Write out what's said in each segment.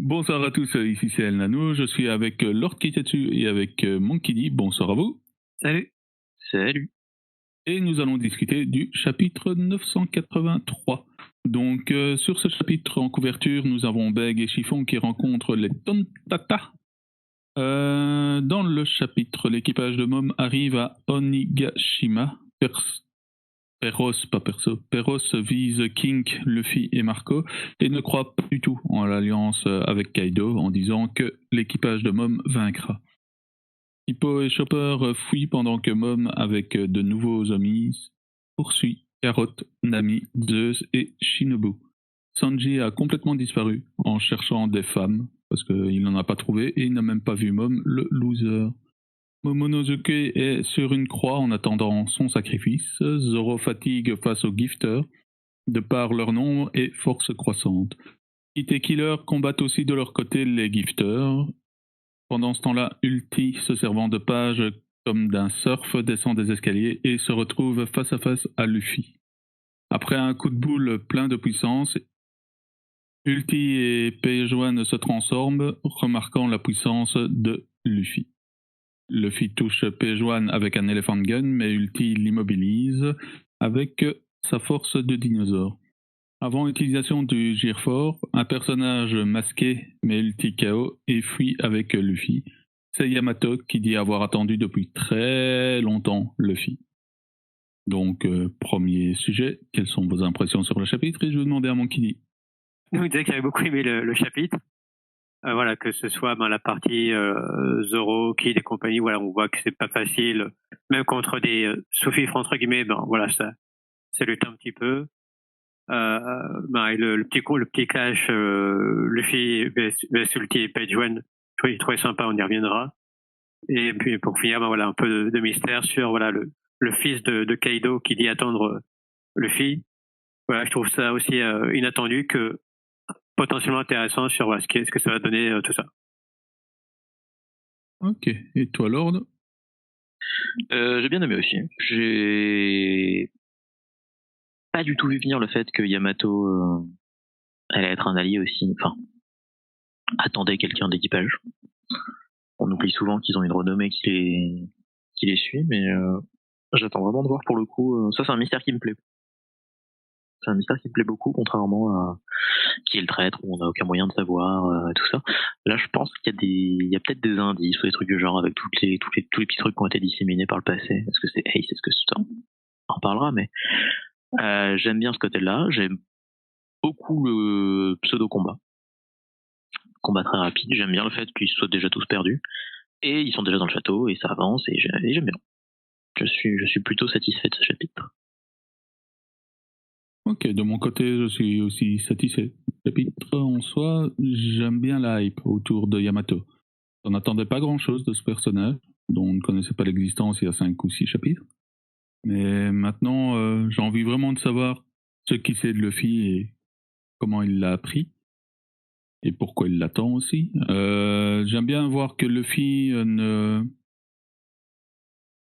Bonsoir à tous, ici c'est El Nano, je suis avec Lord Kitetsu et avec Monkey D. Bonsoir à vous. Salut. Salut. Et nous allons discuter du chapitre 983. Donc sur ce chapitre en couverture, nous avons Beg et Chiffon qui rencontrent les Tontata. Dans le chapitre, l'équipage de Mom arrive à Onigashima. Perros vise King, Luffy et Marco et ne croit pas du tout en l'alliance avec Kaido en disant que l'équipage de Mom vaincra. Hippo et Chopper fuient pendant que Mom, avec de nouveaux amis, poursuit Carrot, Nami, Zeus et Shinobu. Sanji a complètement disparu en cherchant des femmes parce qu'il n'en a pas trouvé et il n'a même pas vu Mom, le loser. Momonosuke est sur une croix en attendant son sacrifice. Zoro fatigue face aux gifters, de par leur nombre et force croissante. Kid et Killer combattent aussi de leur côté les gifters. Pendant ce temps-là, Ulti, se servant de page comme d'un surf, descend des escaliers et se retrouve face à face à Luffy. Après un coup de boule plein de puissance, Ulti et Pejuan se transforment, remarquant la puissance de Luffy. Luffy touche Pejuan avec un Elephant Gun, mais Ulti l'immobilise avec sa force de dinosaure. Avant utilisation du Gyrfort, un personnage masqué met Ulti KO et fuit avec Luffy. C'est Yamato qui dit avoir attendu depuis très longtemps Luffy. Donc, premier sujet, quelles sont vos impressions sur le chapitre? Et je vais demander à Monkey D. Nous, que j'avais beaucoup aimé le chapitre. Voilà, que ce soit la partie Zoro, Kid et compagnie, voilà, on voit que c'est pas facile, même contre des sous-fifres entre guillemets, voilà, ça lutte un petit peu. Et le petit clash Luffy vs Ulti et Page-One, je trouvais sympa, on y reviendra. Et puis pour finir, voilà, un peu de mystère sur voilà le fils de Kaido qui dit attendre Luffy. Voilà, je trouve ça aussi inattendu que potentiellement intéressant sur ce que ça va donner tout ça. Ok, et toi Lord? J'ai bien aimé aussi. J'ai pas du tout vu venir le fait que Yamato allait être un allié aussi, enfin, attendait quelqu'un d'équipage. On oublie souvent qu'ils ont une renommée qui les suit, mais j'attends vraiment de voir pour le coup. Ça, c'est un mystère qui me plaît. C'est un mystère qui me plaît beaucoup, contrairement à qui est le traître, où on n'a aucun moyen de savoir tout ça. Là, je pense qu'il y a peut-être des indices ou des trucs du genre avec tous les petits trucs qui ont été disséminés par le passé. Est-ce que c'est Ace, est-ce que c'est ça? On en parlera, mais j'aime bien ce côté-là. J'aime beaucoup le pseudo-combat. Combat très rapide. J'aime bien le fait qu'ils soient déjà tous perdus. Et ils sont déjà dans le château, et ça avance, et j'aime bien. Je suis plutôt satisfait de ce chapitre. Ok, de mon côté, je suis aussi satisfait. Le chapitre en soi, j'aime bien la hype autour de Yamato. On n'attendait pas grand-chose de ce personnage, dont on ne connaissait pas l'existence il y a 5 ou 6 chapitres. Mais maintenant, j'ai envie vraiment de savoir ce qu'il sait de Luffy et comment il l'a appris. Et pourquoi il l'attend aussi. J'aime bien voir que Luffy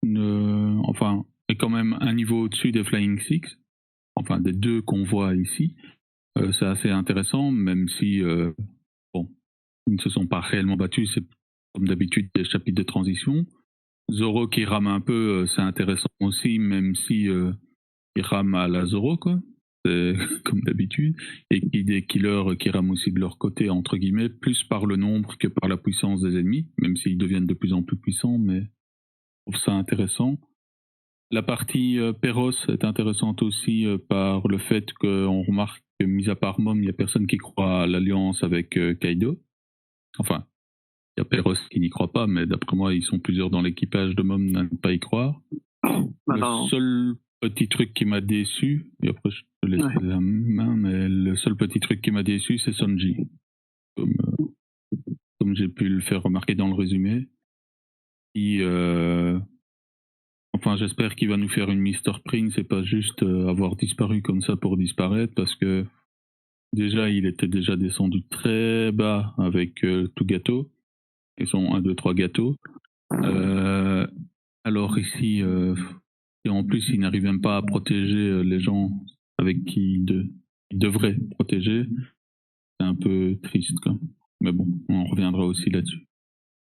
enfin, est quand même un niveau au-dessus des Flying Six. Enfin, des deux qu'on voit ici. C'est assez intéressant, même si, bon, ils ne se sont pas réellement battus, c'est comme d'habitude des chapitres de transition. Zoro qui rame un peu, c'est intéressant aussi, même si il rame à la Zoro, quoi. C'est comme d'habitude. Et Kid et Killer qui rament aussi de leur côté, entre guillemets, plus par le nombre que par la puissance des ennemis, même s'ils deviennent de plus en plus puissants, mais je trouve ça intéressant. La partie Perros est intéressante aussi par le fait qu'on remarque que, mis à part Mom, il n'y a personne qui croit à l'alliance avec Kaido. Enfin, il y a Perros qui n'y croit pas, mais d'après moi, ils sont plusieurs dans l'équipage de Mom à ne pas y croire. Le seul petit truc qui m'a déçu, et après je te laisse la main, mais le seul petit truc qui m'a déçu, c'est Sanji. Comme j'ai pu le faire remarquer dans le résumé. Enfin, j'espère qu'il va nous faire une Mr. Prince et pas juste avoir disparu comme ça pour disparaître, parce que déjà, il était déjà descendu très bas avec Tugato, et son 1, 2, 3 gâteaux. Alors ici, et en plus, il n'arrive même pas à protéger les gens avec qui il devrait protéger. C'est un peu triste, quoi. Mais bon, on reviendra aussi là-dessus.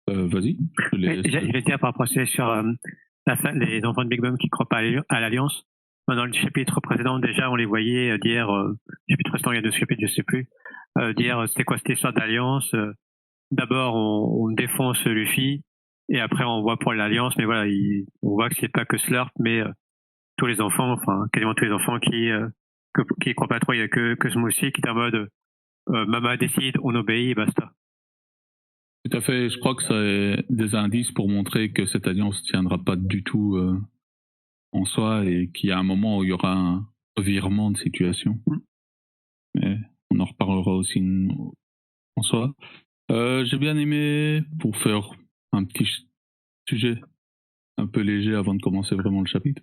Vas-y. Je vais dire par rapport sur les enfants de Big Mom qui ne croient pas à l'Alliance. Dans le chapitre précédent, déjà, on les voyait dire, chapitre précédent, il y a 2 chapitres, je sais plus, dire c'était quoi cette histoire d'Alliance. D'abord, on défonce Luffy, et après, on voit pour l'Alliance, mais voilà, on voit que c'est pas que Slurp, mais tous les enfants, enfin, quasiment tous les enfants qui croient pas trop. Il y a que Smoothie qui est en mode, Mama décide, on obéit, et basta. Tout à fait. Je crois que c'est des indices pour montrer que cette alliance ne tiendra pas du tout en soi et qu'il y a un moment où il y aura un revirement de situation. Mais on en reparlera aussi en soi. J'ai bien aimé, pour faire un petit sujet un peu léger avant de commencer vraiment le chapitre,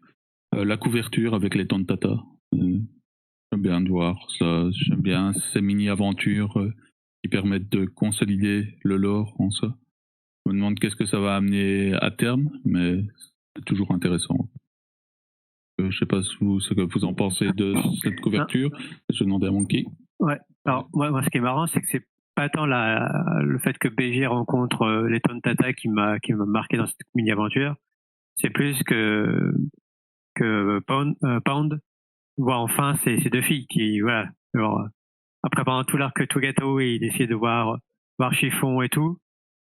la couverture avec les Tontata. J'aime bien de voir ça. J'aime bien ces mini-aventures qui permettent de consolider le lore en soi. Je me demande qu'est-ce que ça va amener à terme, mais c'est toujours intéressant. Je sais pas ce que vous en pensez de cette couverture. Je vais demander à Monkey. Ouais. Alors moi, ce qui est marrant, c'est que c'est pas tant le fait que BG rencontre les Tontata qui m'a marqué dans cette mini-aventure. C'est plus que Pound voit enfin ces 2 filles qui, voilà, genre, après pendant tout l'arc Togato, il essayait de voir Chiffon et tout.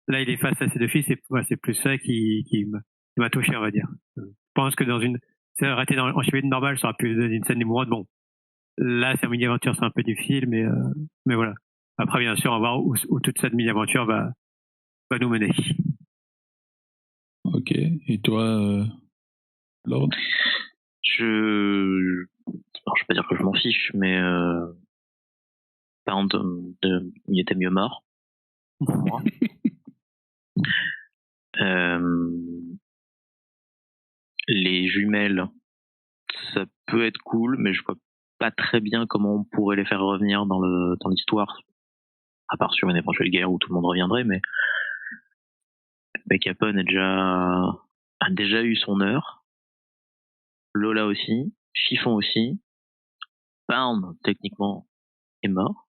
Là, il est face à ces 2 filles, c'est plus ça qui m'a touché, on va dire. Je pense que ça aurait été en chapitre normal, ça aurait pu donner une scène émouvante. Bon, là, c'est une mini-aventure, c'est un peu difficile, mais voilà. Après, bien sûr, on va voir où toute cette mini-aventure va nous mener. Ok. Et toi, Lord? Je vais pas dire que je m'en fiche, mais Pound, il était mieux mort pour moi. Les jumelles, ça peut être cool, mais je vois pas très bien comment on pourrait les faire revenir dans l'histoire, à part sur une éventuelle guerre où tout le monde reviendrait, mais Capone a déjà eu son heure. Lola aussi, Chiffon aussi, Pound techniquement est mort.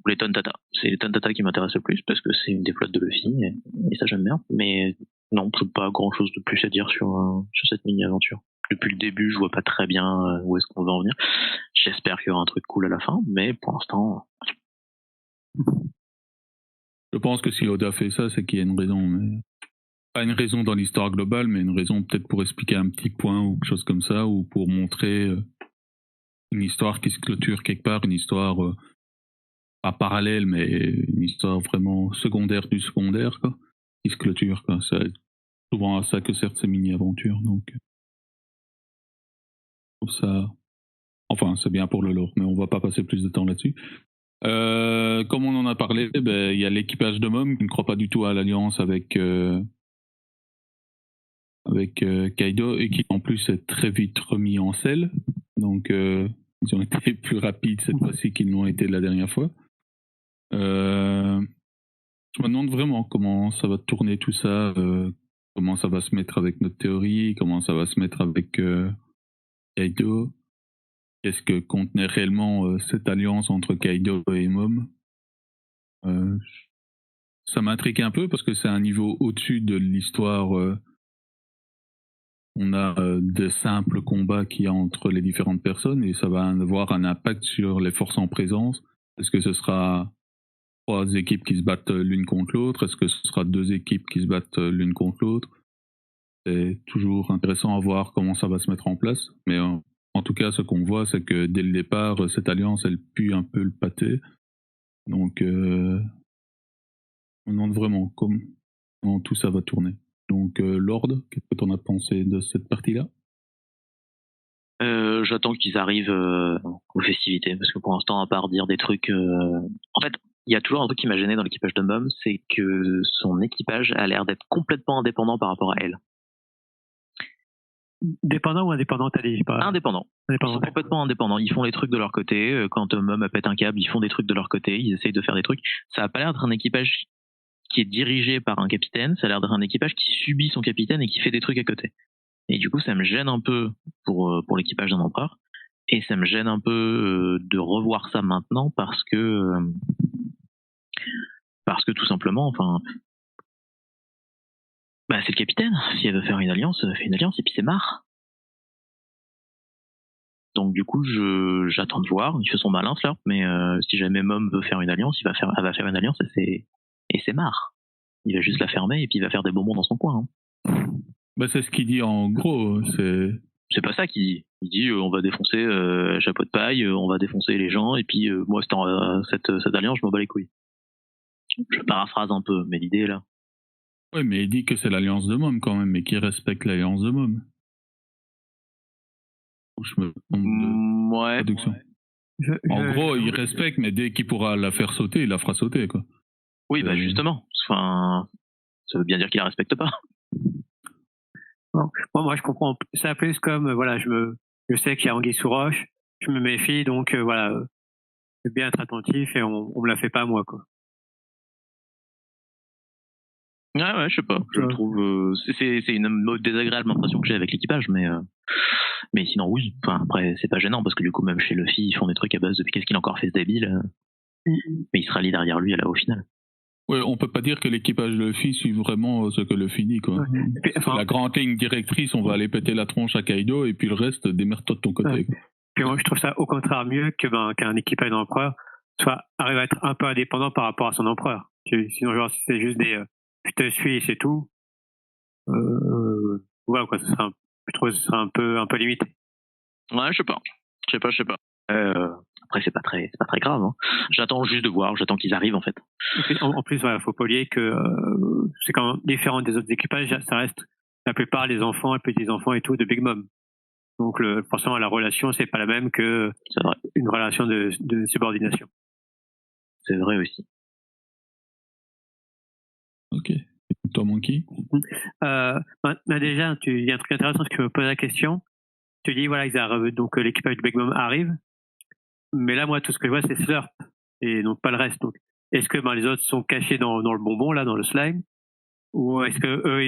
Les Tontata, c'est les Tontata qui m'intéressent le plus parce que c'est une des flottes de Luffy et ça j'aime bien, mais non, c'est pas grand chose de plus à dire sur cette mini-aventure. Depuis le début, je vois pas très bien où est-ce qu'on va en venir. J'espère qu'il y aura un truc cool à la fin, mais pour l'instant... Je pense que si Oda fait ça, c'est qu'il y a une raison. Mais... pas une raison dans l'histoire globale, mais une raison peut-être pour expliquer un petit point ou quelque chose comme ça, ou pour montrer une histoire qui se clôture quelque part, une histoire pas parallèle, mais une histoire vraiment secondaire du secondaire, quoi, qui se clôture, quoi. C'est souvent à ça que servent ces mini-aventures, donc... ça... Enfin, c'est bien pour le lore, mais on va pas passer plus de temps là-dessus. Comme on en a parlé, il y a l'équipage de Mom qui ne croit pas du tout à l'alliance avec Kaido et qui en plus est très vite remis en selle. Donc ils ont été plus rapides cette fois-ci qu'ils l'ont été la dernière fois. Je me demande vraiment comment ça va tourner tout ça, comment ça va se mettre avec notre théorie, comment ça va se mettre avec Kaido. Qu'est-ce que contenait réellement cette alliance entre Kaido et Mom? Ça m'intrigue un peu parce que c'est un niveau au-dessus de l'histoire. On a de simples combats qu'il y a entre les différentes personnes et ça va avoir un impact sur les forces en présence. Est-ce que ce sera 3 équipes qui se battent l'une contre l'autre? Est-ce que ce sera 2 équipes qui se battent l'une contre l'autre? C'est toujours intéressant à voir comment ça va se mettre en place. Mais en tout cas, ce qu'on voit, c'est que dès le départ, cette alliance, elle pue un peu le pâté. Donc, on me demande vraiment comment tout ça va tourner. Donc, Lord, qu'est-ce que tu en as pensé de cette partie-là? J'attends qu'ils arrivent aux festivités, parce que pour l'instant, à part dire des trucs... En fait, il y a toujours un truc qui m'a gêné dans l'équipage de Mom, c'est que son équipage a l'air d'être complètement indépendant par rapport à elle. Dépendant ou indépendant, t'as dit pas... Indépendant. Ils sont complètement indépendants. Ils font les trucs de leur côté. Quand Mom pète un câble, ils font des trucs de leur côté. Ils essayent de faire des trucs. Ça a pas l'air d'être un équipage qui est dirigé par un capitaine. Ça a l'air d'être un équipage qui subit son capitaine et qui fait des trucs à côté. Et du coup, ça me gêne un peu pour l'équipage d'un empereur. Et ça me gêne un peu de revoir ça maintenant parce que Parce que tout simplement, enfin, bah c'est le capitaine. Si elle veut faire une alliance, elle fait une alliance et puis c'est marre. Donc du coup, j'attends de voir. Il fait son malin, Slurp, mais si jamais Mom veut faire une alliance, elle va faire une alliance et c'est marre. Il va juste la fermer et puis il va faire des bonbons dans son coin. Bah, c'est ce qu'il dit en gros. C'est pas ça qu'il dit. Il dit on va défoncer Chapeau de Paille, on va défoncer les gens et puis moi cette alliance, je m'en bats les couilles. Je paraphrase un peu, mais l'idée est là. Oui, mais il dit que c'est l'alliance de Mom quand même, mais qu'il respecte l'alliance de Mom. Je me trompe de traduction. En gros, il respecte, mais dès qu'il pourra la faire sauter, il la fera sauter, quoi. Oui, bah justement. Enfin, ça veut bien dire qu'il la respecte pas. Bon, moi, je comprends. C'est un peu comme, voilà, je sais qu'il y a anguille sous roche, je me méfie, donc voilà, je vais bien être attentif et on me la fait pas à moi, quoi. Ouais, je sais pas. Je trouve c'est une désagréable impression que j'ai avec l'équipage, mais sinon oui. Enfin après c'est pas gênant parce que du coup même chez Luffy ils font des trucs à base de qu'est-ce qu'il a encore fait ce débile, mais il se rallie derrière lui là au final. Ouais, on peut pas dire que l'équipage de Luffy suit vraiment ce que Luffy dit, quoi. Ouais. Puis, enfin, la grande ligne directrice, on va aller péter la tronche à Kaido et puis le reste, démerde-toi de ton côté. Ouais. Puis moi je trouve ça au contraire mieux que qu'un équipage d'empereur arrive à être un peu indépendant par rapport à son empereur. Sinon genre si c'est juste des je te suis et c'est tout. Voilà quoi, je trouve que ce sera un peu limité. Ouais, je sais pas. Après c'est pas très grave. Hein. J'attends juste de voir, j'attends qu'ils arrivent en fait. En plus, voilà, faut pas oublier que c'est quand même différent des autres équipages. Ça reste la plupart les enfants et petits enfants et tout de Big Mom. Donc forcément la relation c'est pas la même que une relation de subordination. C'est vrai aussi. Ok. Toi, Monkey. Déjà, il y a un truc intéressant parce que tu me poses la question. Tu dis voilà, donc l'équipage de Big Mom arrive, mais là moi tout ce que je vois c'est Slurp et donc pas le reste. Donc est-ce que les autres sont cachés dans le bonbon là, dans le slime, ou est-ce que eux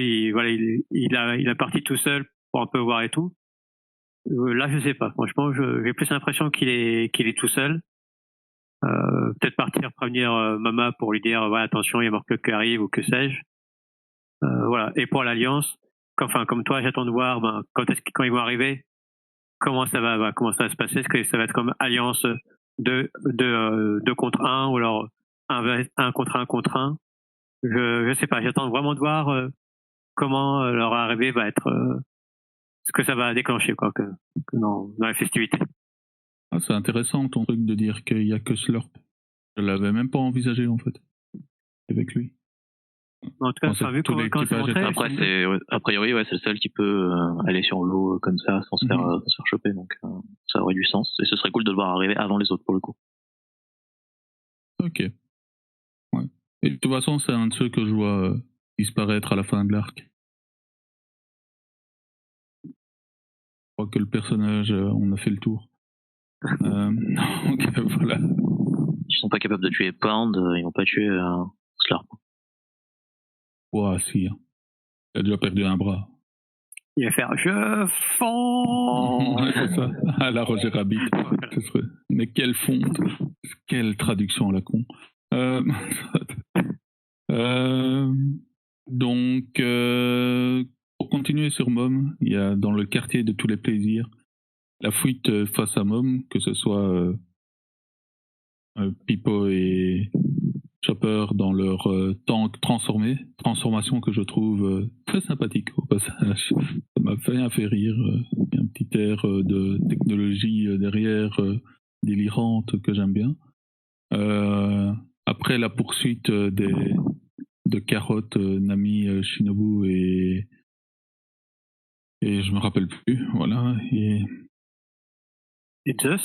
il a parti tout seul pour un peu voir et tout. Là je sais pas. Franchement, j'ai plus l'impression qu'il est tout seul. Peut-être partir prévenir Mama pour lui dire voilà, attention il y a Marco qui arrive ou que sais-je. Voilà. Et pour l'alliance, comme toi, j'attends de voir quand ils vont arriver, comment ça va se passer. Est-ce que ça va être comme alliance 2 contre 1 ou alors 1 contre 1 contre 1. Je sais pas. J'attends vraiment de voir comment leur arrivée va être, ce que ça va déclencher quoi, que dans la festivité. Ah, c'est intéressant ton truc de dire qu'il y a que Slurp. Je l'avais même pas envisagé en fait avec lui. En tout cas, ça vu quand c'est montré, après, a priori, ouais, c'est le seul qui peut aller sur l'eau comme ça sans se faire choper, donc ça aurait du sens. Et ce serait cool de le voir arriver avant les autres pour le coup. Ok. Ouais. Et de toute façon, c'est un de ceux que je vois disparaître à la fin de l'arc. Je crois que le personnage, on a fait le tour. Donc voilà. Ils sont pas capables de tuer Pound, ils vont pas tuer Slurp. Ouah, si. Il a déjà perdu un bras. Il va faire je fonds. Ouais, c'est ça. À la Roger Rabbit. Mais quelle fonte. Quelle traduction à la con. Donc, pour continuer sur Mom, il y a dans le quartier de tous les plaisirs la fuite face à Mom, que ce soit Pipo et Chopper dans leur tank transformation que je trouve très sympathique au passage. Ça m'a fait rire. Il y a un petit air de technologie derrière délirante que j'aime bien. Après la poursuite de Carotte, Nami, Shinobu et je me rappelle plus, voilà. Et Zeus,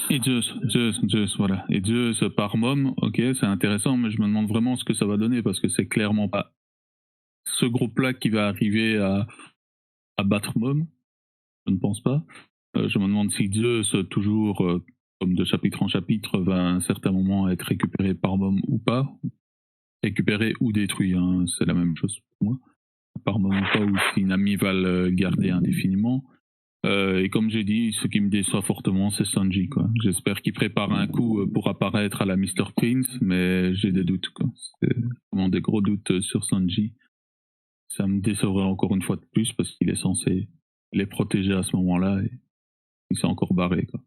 voilà. Et Zeus par Mom, ok, c'est intéressant, mais je me demande vraiment ce que ça va donner, parce que c'est clairement pas ce groupe-là qui va arriver à battre Mom. Je ne pense pas. Je me demande si Zeus, toujours, comme de chapitre en chapitre, va à un certain moment être récupéré par Mom ou pas. Récupéré ou détruit, hein, c'est la même chose pour moi. Par Mom ou pas, ou si Nami va le garder indéfiniment. Et comme j'ai dit, ce qui me déçoit fortement, c'est Sanji, quoi. J'espère qu'il prépare un coup pour apparaître à la Mr. Prince, mais j'ai des doutes, quoi. vraiment des gros doutes sur Sanji. Ça me décevrait encore une fois de plus parce qu'il est censé les protéger à ce moment-là et il s'est encore barré quoi,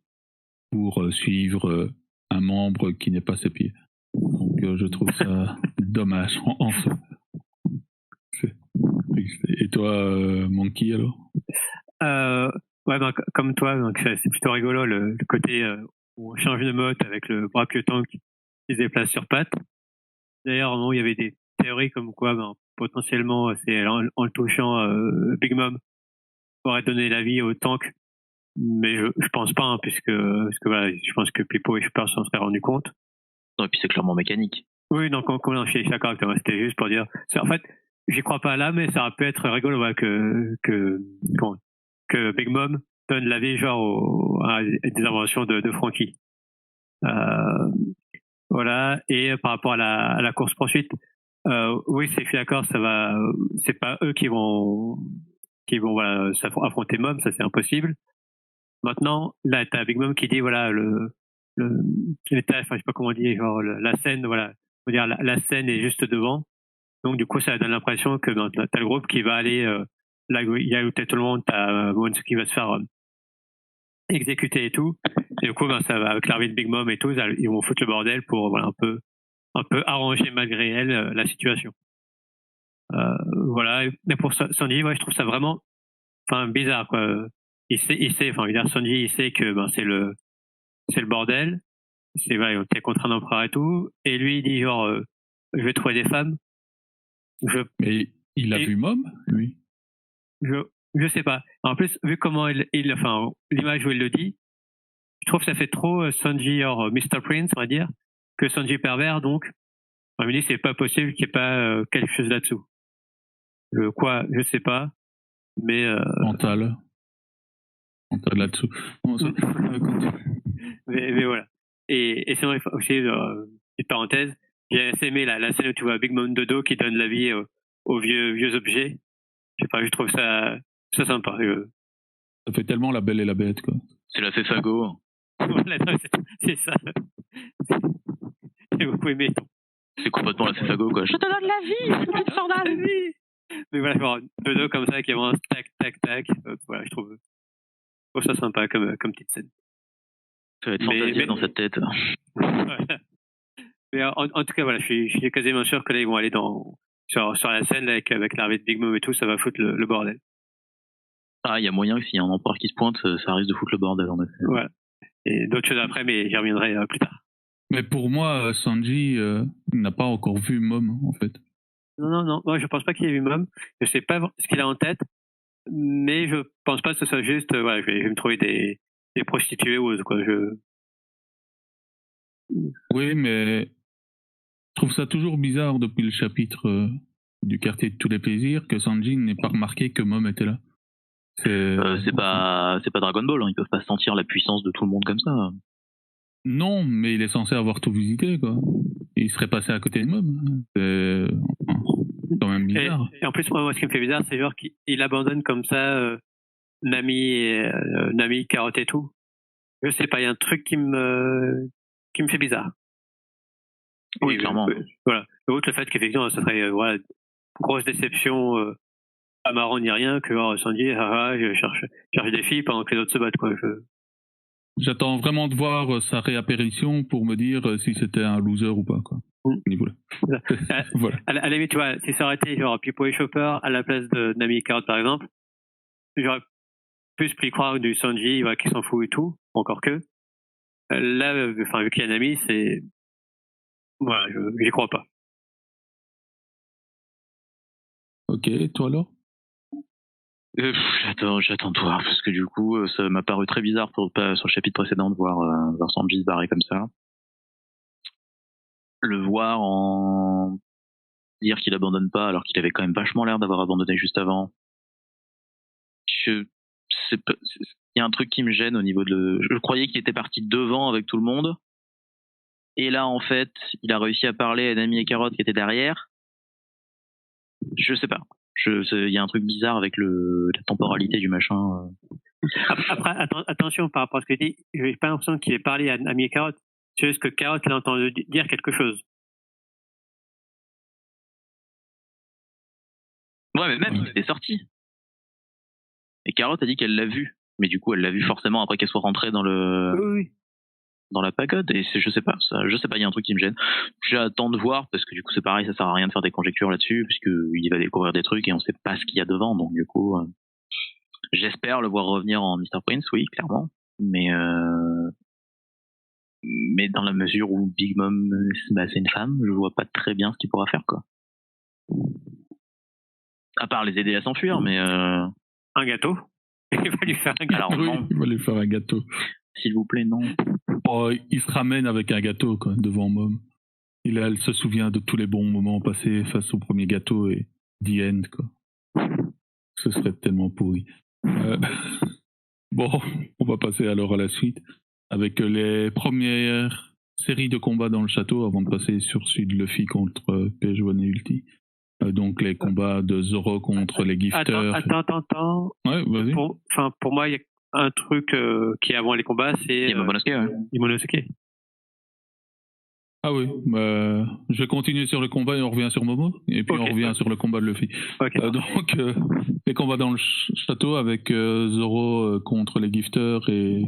pour suivre un membre qui n'est pas ses pieds. Donc je trouve ça dommage en soi. Et toi, Monkey alors? Ouais, ben, comme toi, donc c'est plutôt rigolo le côté où on change de mode avec le bras pieutant qui se déplace sur pattes. D'ailleurs, non, il y avait des théories comme quoi, ben, potentiellement, c'est en le touchant, Big Mom aurait donné la vie au tank, mais je pense pas, hein, parce que voilà, je pense que Pipo et Chopper s'en seraient rendus compte. Non, et puis c'est clairement mécanique. Oui, donc je suis d'accord avec toi. C'était juste pour dire. En fait, j'y crois pas là, mais ça aurait pu être rigolo ouais, que Big Mom donne la vie genre à des inventions de Frankie. Voilà. Et par rapport à la course poursuite, oui, je suis d'accord. C'est pas eux qui vont voilà affronter Mom, ça c'est impossible. Maintenant, là, t'as Big Mom qui dit voilà l'état, enfin je sais pas comment on dit, genre la scène, voilà, on va dire la scène est juste devant. Donc du coup, ça donne l'impression que ben, t'as le groupe qui va aller là où il y a où t'as tout le monde, t'as Bones qui va se faire exécuter et tout. Et du coup, ben ça va avec l'arrivée de Big Mom et tout, ils vont foutre le bordel pour voilà un peu arranger malgré elle la situation. Voilà. Mais pour Sandy, ouais, je trouve ça vraiment, enfin bizarre quoi. Il sait, enfin, je veux dire, Sandy, il sait que ben c'est le bordel. C'est vrai, on était contre un empereur et tout. Et lui, il dit genre, je vais trouver des femmes. Mais il a vu Mom, lui? Je sais pas. En plus, vu comment enfin, l'image où il le dit, je trouve que ça fait trop Sanji or Mr. Prince, on va dire, que Sanji pervers, donc, on me dit c'est pas possible qu'il n'y ait pas quelque chose là-dessous. Je sais pas, mais Mental là-dessous. Bon, mais voilà. Et sinon, aussi, petite parenthèse, j'ai assez aimé la scène où tu vois Big Mom Dodo qui donne la vie aux vieux objets. Je sais pas, je trouve ça sympa. Ça fait tellement La Belle et la Bête, quoi. C'est la fée fagot. Voilà, c'est ça. J'ai beaucoup aimé. C'est complètement la fée fagot, quoi. Je te donne la vie, petite sandale. Mais voilà, genre, Dodo comme ça qui avance, tac, tac, tac. Voilà, je trouve ça sympa comme petite scène. Ça va être fantastique dans cette tête. Voilà. Mais en tout cas, voilà, je suis quasiment sûr que là, ils vont aller sur la scène là, avec l'arrivée de Big Mom et tout, ça va foutre le bordel. Ah, il y a moyen que s'il y a un empereur qui se pointe, ça risque de foutre le bordel, en effet. Voilà. Et d'autres choses après, mais j'y reviendrai plus tard. Mais pour moi, Sanji n'a pas encore vu Mom, en fait. Non, moi je pense pas qu'il ait vu Mom. Je sais pas ce qu'il a en tête, mais je pense pas que ce soit juste, voilà, je vais me trouver des prostituées ou autre, quoi. Oui, mais je trouve ça toujours bizarre depuis le chapitre du quartier de tous les plaisirs que Sanji n'ait pas remarqué que Mom était là. C'est pas Dragon Ball, hein. Ils peuvent pas sentir la puissance de tout le monde comme ça. Non, mais il est censé avoir tout visité, quoi. Il serait passé à côté de Mom. C'est quand même bizarre. Et en plus, moi, ce qui me fait bizarre, c'est genre qu'il abandonne comme ça Nami, Carotte et tout. Je sais pas, il y a un truc qui me fait bizarre. Oui, clairement. Voilà. Outre le fait qu'effectivement, ça serait voilà, grosse déception, pas marrant ni rien, que Sandy, je cherche des filles pendant que les autres se battent, quoi. J'attends vraiment de voir sa réapparition pour me dire si c'était un loser ou pas, quoi. Voilà. À la limite, tu vois, si ça aurait été genre Pipo et Chopper à la place de Nami et Carotte, par exemple, j'aurais plus pu y croire du Sanji qui s'en fout et tout, encore que. Là, enfin, vu qu'il y a Nami, c'est. Voilà, j'y crois pas. Ok, toi alors? J'attends de voir, parce que du coup, ça m'a paru très bizarre sur le chapitre précédent de voir Sanji se barrer comme ça. Le voir en dire qu'il abandonne pas, alors qu'il avait quand même vachement l'air d'avoir abandonné juste avant. Il y a un truc qui me gêne au niveau de... Je croyais qu'il était parti devant avec tout le monde. Et là, en fait, il a réussi à parler à Nami et Carotte qui étaient derrière. Je sais pas. Il y a un truc bizarre avec la temporalité du machin. Après, attention par rapport à ce que tu dis, j'ai pas l'impression qu'il ait parlé à Nami et Carotte. C'est juste que Carotte l'a entendu dire quelque chose. Ouais, mais même, c'était sorti. Et Carotte a dit qu'elle l'a vu. Mais du coup, elle l'a vu forcément après qu'elle soit rentrée dans Oui. dans la pagode. Et je sais pas, il y a un truc qui me gêne. J'attends de voir, parce que du coup, c'est pareil, ça sert à rien de faire des conjectures là-dessus, puisqu'il va découvrir des trucs et on sait pas ce qu'il y a devant. Donc, du coup, j'espère le voir revenir en Mr. Prince, oui, clairement. Mais dans la mesure où Big Mom, c'est une femme, je vois pas très bien ce qu'il pourra faire, quoi. À part les aider à s'enfuir, mais Un gâteau. Il va lui faire un gâteau. alors Oui, non, il va lui faire un gâteau. s'il vous plaît, non. Oh, il se ramène avec un gâteau quoi, devant Mom. Elle se souvient de tous les bons moments passés face au premier gâteau et the end, quoi. Ce serait tellement pourri. Bon, on va passer alors à la suite avec les premières séries de combats dans le château avant de passer sur celui de Luffy contre Page-One et Ulti. Donc les combats de Zoro contre les gifters. Attends. Ouais, vas-y. Pour moi, il y a un truc qui est avant les combats, c'est Momonosuke, ouais. Momonosuke. Ah oui, je vais continuer sur le combat et on revient sur Momo, et puis Ok. on revient sur le combat de Luffy. Ok. Donc, les combats dans le château avec Zoro contre les gifters et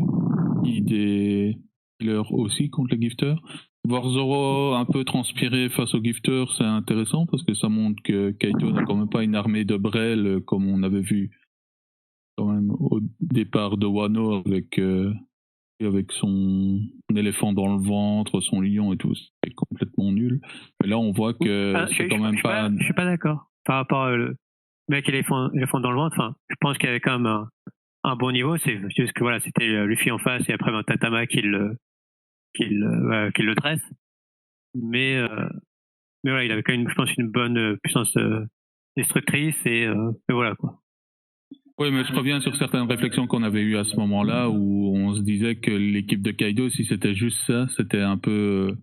des healers aussi contre les gifters. Voir Zoro un peu transpirer face aux gifters, c'est intéressant parce que ça montre que Kaito n'a quand même pas une armée de brel comme on avait vu quand même au départ de Wano avec son éléphant dans le ventre, son lion et tout, c'est complètement nul. Mais là, on voit que c'est quand même pas... Je suis pas d'accord. Par rapport au mec éléphant dans le ventre, enfin, je pense qu'il y avait quand même un bon niveau. C'est juste que voilà, c'était Luffy en face et après Tatama qui le tresse. Mais voilà, il avait quand même, je pense, une bonne puissance destructrice et voilà quoi. Oui, mais je reviens sur certaines réflexions qu'on avait eues à ce moment-là où on se disait que l'équipe de Kaido, si c'était juste ça, c'était un peu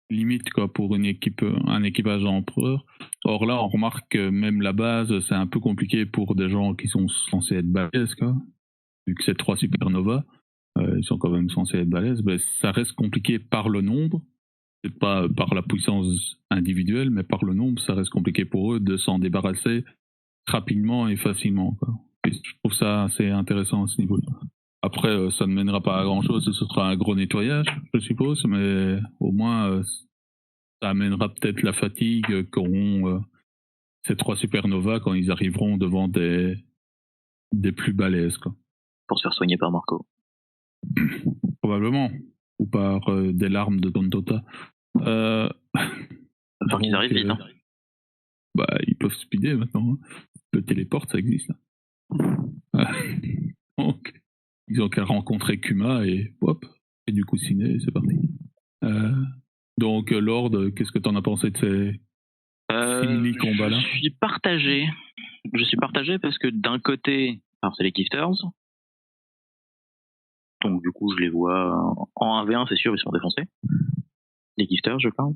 limite quoi pour un équipage d'empereur. Or là, on remarque que même la base, c'est un peu compliqué pour des gens qui sont censés être balèzes, quoi. Vu que c'est 3 supernovas, ils sont quand même censés être balèzes, ben, ça reste compliqué par le nombre. C'est pas par la puissance individuelle, mais par le nombre, ça reste compliqué pour eux de s'en débarrasser rapidement et facilement, quoi. Et je trouve ça assez intéressant à ce niveau-là. Après, ça ne mènera pas à grand-chose, ce sera un gros nettoyage, je suppose, mais au moins, ça amènera peut-être la fatigue qu'auront ces 3 supernovas quand ils arriveront devant des plus balèzes, quoi. Pour se faire soigner par Marco. Probablement. Ou par des larmes de Tontota. Enfin qu'ils arrivent vite, hein. Bah, ils peuvent speeder maintenant. Hein. Le téléporte, ça existe. Donc, ils ont qu'à rencontrer Kuma et hop, et du coup ciné, c'est parti. Donc, Lord, qu'est-ce que t'en as pensé de ces simili-combats-là? Je suis partagé. Parce que d'un côté, alors c'est les gifters. Donc du coup, je les vois en 1v1, c'est sûr, ils sont défoncés. Les gifters, je parle.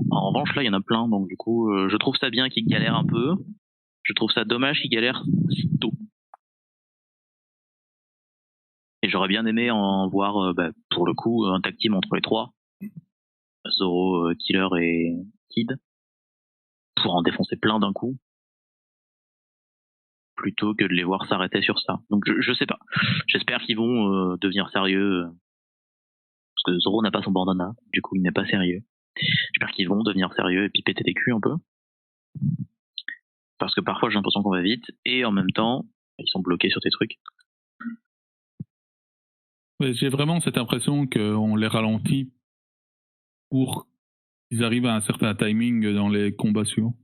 En revanche, là, il y en a plein, donc du coup, je trouve ça bien qu'ils galèrent un peu. Je trouve ça dommage qu'ils galèrent si tôt. Et j'aurais bien aimé en voir, pour le coup, un tag team entre les 3. Zoro, Killer et Kid. Pour en défoncer plein d'un coup. Plutôt que de les voir s'arrêter sur ça. Donc je sais pas. J'espère qu'ils vont devenir sérieux. Parce que Zoro n'a pas son bandana, du coup il n'est pas sérieux. J'espère qu'ils vont devenir sérieux et puis péter des culs un peu. Parce que parfois j'ai l'impression qu'on va vite, et en même temps, ils sont bloqués sur des trucs. Ouais, j'ai vraiment cette impression qu'on les ralentit pour qu'ils arrivent à un certain timing dans les combats suivants.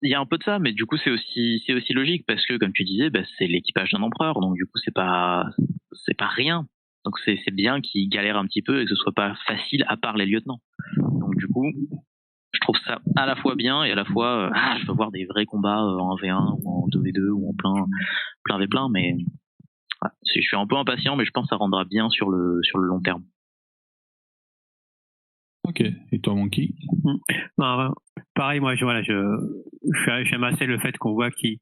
Il y a un peu de ça, mais du coup c'est aussi logique, parce que comme tu disais, c'est l'équipage d'un empereur, donc du coup c'est pas rien. Donc c'est bien qu'ils galèrent un petit peu et que ce soit pas facile à part les lieutenants. Donc du coup, je trouve ça à la fois bien et à la fois je veux voir des vrais combats en 1v1 ou en 2v2 ou en plein v plein, mais je suis un peu impatient, mais je pense que ça rendra bien sur le long terme. Ok, et toi Monkey? Pareil, moi j'aime assez le fait qu'on voit qu'ils,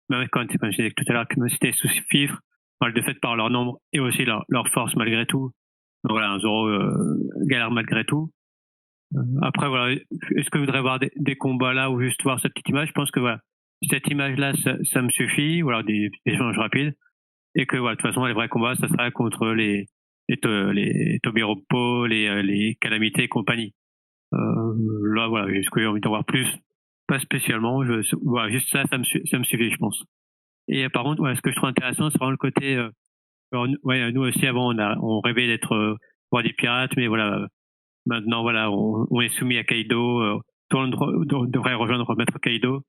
même quand je disais tout à l'heure que c'était sous-fifre, le fait par leur nombre et aussi leur force malgré tout. Donc voilà, un Zoro galère malgré tout. Après voilà, est-ce que je voudrais voir des combats là ou juste voir cette petite image? Je pense que voilà, cette image-là, ça me suffit, ou alors des échanges rapides, et que voilà, de toute façon, les vrais combats, ça sera contre les Tobiropo, les Calamités et compagnie. Là, voilà, est-ce que j'ai envie d'en voir plus? Pas spécialement. Voilà, juste ça, ça me suffit, je pense. Et par contre, ouais, ce que je trouve intéressant, c'est vraiment le côté. Alors, ouais, nous aussi avant, on rêvait d'être roi des pirates, mais voilà, maintenant, voilà, on est soumis à Kaido. Tout le monde devrait rejoindre Maître Kaido.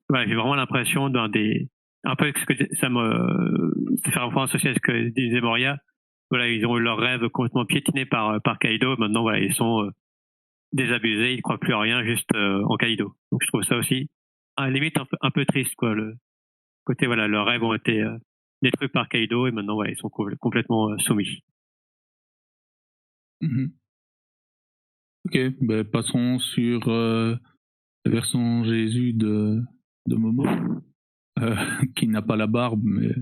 Voilà, j'ai vraiment l'impression un peu ce que ça fait référence aussi à ce que disait Moria. Voilà, ils ont eu leur rêve complètement piétiné par Kaido. Maintenant, voilà, ils sont désabusés, ils croient plus à rien, juste en Kaido. Donc je trouve ça aussi, à la limite, un peu triste, quoi. Le côté, voilà, leurs rêves ont été détruits par Kaido et maintenant, voilà, ils sont complètement soumis. Ok, ben passons sur la version Jésus de Momo, qui n'a pas la barbe, mais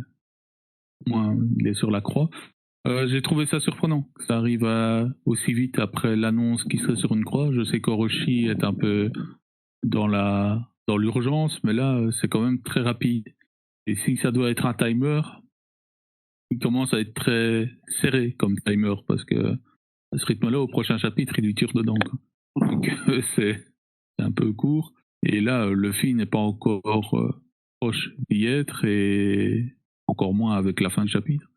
au moins il est sur la croix. J'ai trouvé ça surprenant que ça arrive aussi vite après l'annonce qu'il serait sur une croix. Je sais qu'Orochi est un peu dans l'urgence, mais là c'est quand même très rapide. Et si ça doit être un timer, il commence à être très serré comme timer, parce que à ce rythme-là, au prochain chapitre, il lui tire dedans, quoi. Donc c'est un peu court. Et là, Luffy n'est pas encore proche d'y être, et encore moins avec la fin du chapitre.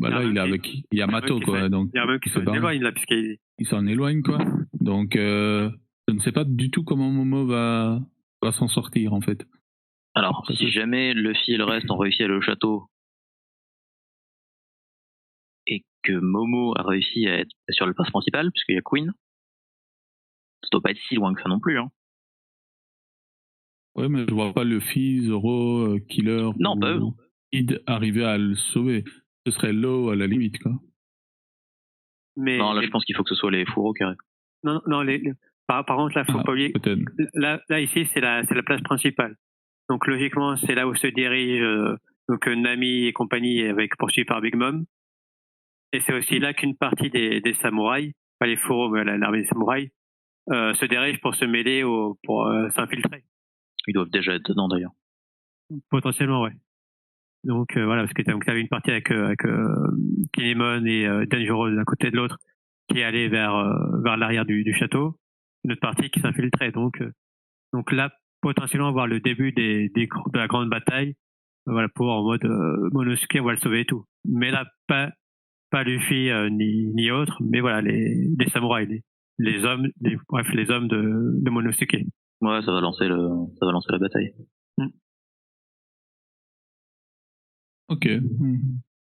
Là, il est avec Yamato, quoi. Donc, il y a un mec qui s'en éloigne, là, puisqu'il s'en éloigne, quoi. Donc, je ne sais pas du tout comment Momo va s'en sortir, en fait. Alors, si jamais Luffy et le reste ont réussi à aller au château, et que Momo a réussi à être sur le place principal, puisqu'il y a Queen, ça doit pas être si loin que ça non plus, hein. Ouais, mais je vois pas Luffy, Zoro, Killer, non, pas eux, non. Kid arriver à le sauver. Ce serait Law à la limite, quoi. Non, là, je pense qu'il faut que ce soit les fourreaux carrés. Non, par contre, là, faut pas oublier. Là, ici, c'est la place principale. Donc, logiquement, c'est là où se dirige donc Nami et compagnie, poursuivis par Big Mom. Et c'est aussi là qu'une partie des samouraïs, pas les fourreaux, mais l'armée des samouraïs, se dirige pour se mêler pour s'infiltrer. Ils doivent déjà être dedans, d'ailleurs. Potentiellement, ouais. Donc voilà, parce que tu avais une partie avec Kinemon et Denjiro d'un côté et de l'autre, qui allait vers l'arrière du château, une autre partie qui s'infiltrait. Donc là, potentiellement voir le début de la grande bataille, voilà, pour en mode Monosuke, on va le sauver et tout. Mais là, pas Luffy ni autre, mais voilà, les samouraïs, les hommes de Monosuke. Ouais, ça va lancer la bataille. Ok.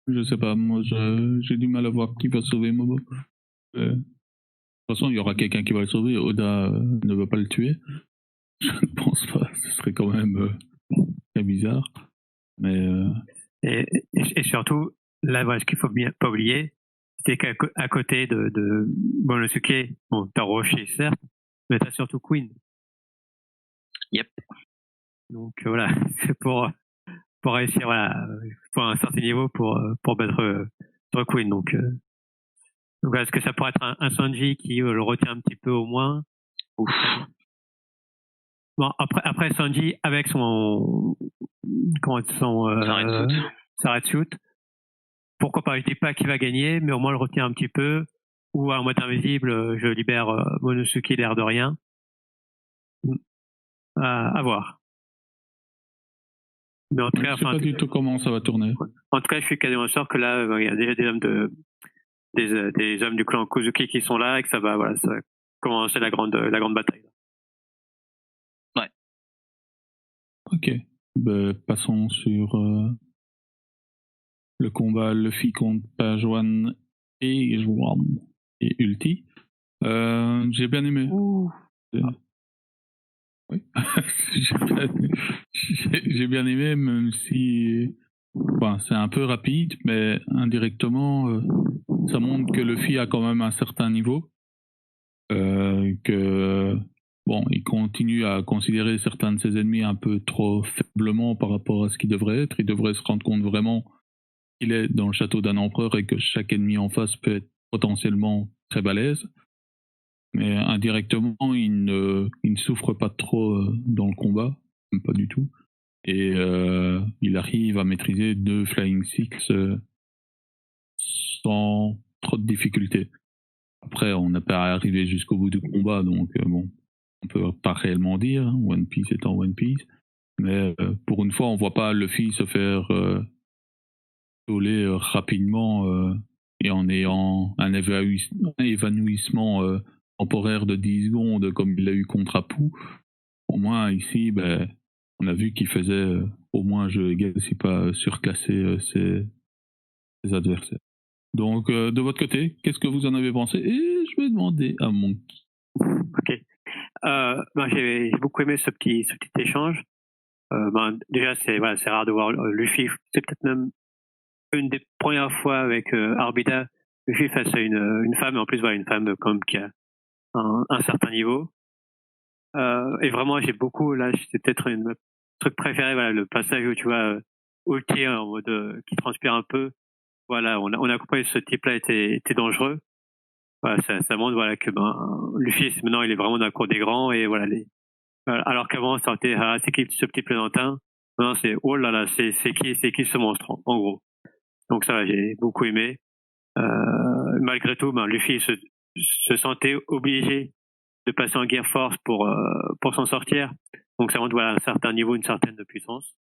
Je sais pas, moi j'ai du mal à voir qui va sauver Momo. De toute façon, il y aura quelqu'un qui va le sauver. Oda ne va pas le tuer. Je ne pense pas. Ce serait quand même très bizarre. Mais et surtout, là, voilà, ce qu'il faut pas oublier, c'est qu'à côté de Monosuke, bon, t'as Roshi, certes, mais t'as surtout Queen. Yep. Donc voilà, c'est pour réussir, voilà, pour un certain niveau pour battre Queen. Donc voilà, est-ce que ça pourrait être un Sanji qui le retient un petit peu au moins? Ouf. Bon, après Sanji avec son sa red suit, pourquoi pas? Je dis pas qu'il va gagner, mais au moins le retient un petit peu, ou en mode invisible, je libère Monosuke, l'air de rien. À voir. Mais en tout cas, je sais pas du tout comment ça va tourner. En tout cas, je suis quasiment sûr que là, il y a déjà des hommes du clan Kozuki qui sont là et que ça va commencer la grande bataille. Ouais. Ok. Passons sur le combat Luffy contre Pajuan et Ulti. J'ai bien aimé. Oui. J'ai bien aimé, même si c'est un peu rapide, mais indirectement, ça montre que Luffy a quand même un certain niveau. Il continue à considérer certains de ses ennemis un peu trop faiblement par rapport à ce qu'il devrait être. Il devrait se rendre compte vraiment qu'il est dans le château d'un empereur et que chaque ennemi en face peut être potentiellement très balèze. Mais indirectement, il ne souffre pas trop dans le combat, même pas du tout. Et il arrive à maîtriser 2 Flying Six sans trop de difficultés. Après, on n'a pas arrivé jusqu'au bout du combat, donc bon, on peut pas réellement dire, hein, One Piece étant One Piece. Mais pour une fois, on voit pas Luffy se faire voler rapidement et en ayant un évanouissement temporaire de 10 secondes comme il l'a eu contre Apu. Au moins ici, ben, on a vu qu'il faisait au moins jeu égal, si pas surclasser ses adversaires. Donc de votre côté, qu'est-ce que vous en avez pensé? Et je vais demander à Monkey. Ok. J'ai beaucoup aimé ce petit échange. Déjà, c'est rare de voir Luffy. C'est peut-être même une des premières fois avec Arbida, Luffy face à une femme, et en plus voilà, une femme comme qui a un certain niveau. Et vraiment, j'ai beaucoup, là, c'est peut-être un truc préféré, voilà, le passage où tu vois Ulti en mode qui transpire un peu. Voilà, on a compris que ce type-là était dangereux. Voilà, ça montre voilà que Luffy maintenant il est vraiment dans la cour des grands et voilà alors qu'avant ça aurait été c'est qui ce petit plaisantin. Maintenant c'est oh là là c'est qui ce monstre en gros. Donc ça j'ai beaucoup aimé. Malgré tout, Luffy se sentait obligé de passer en Gear Force pour s'en sortir. Donc ça montre voilà un certain niveau, une certaine puissance.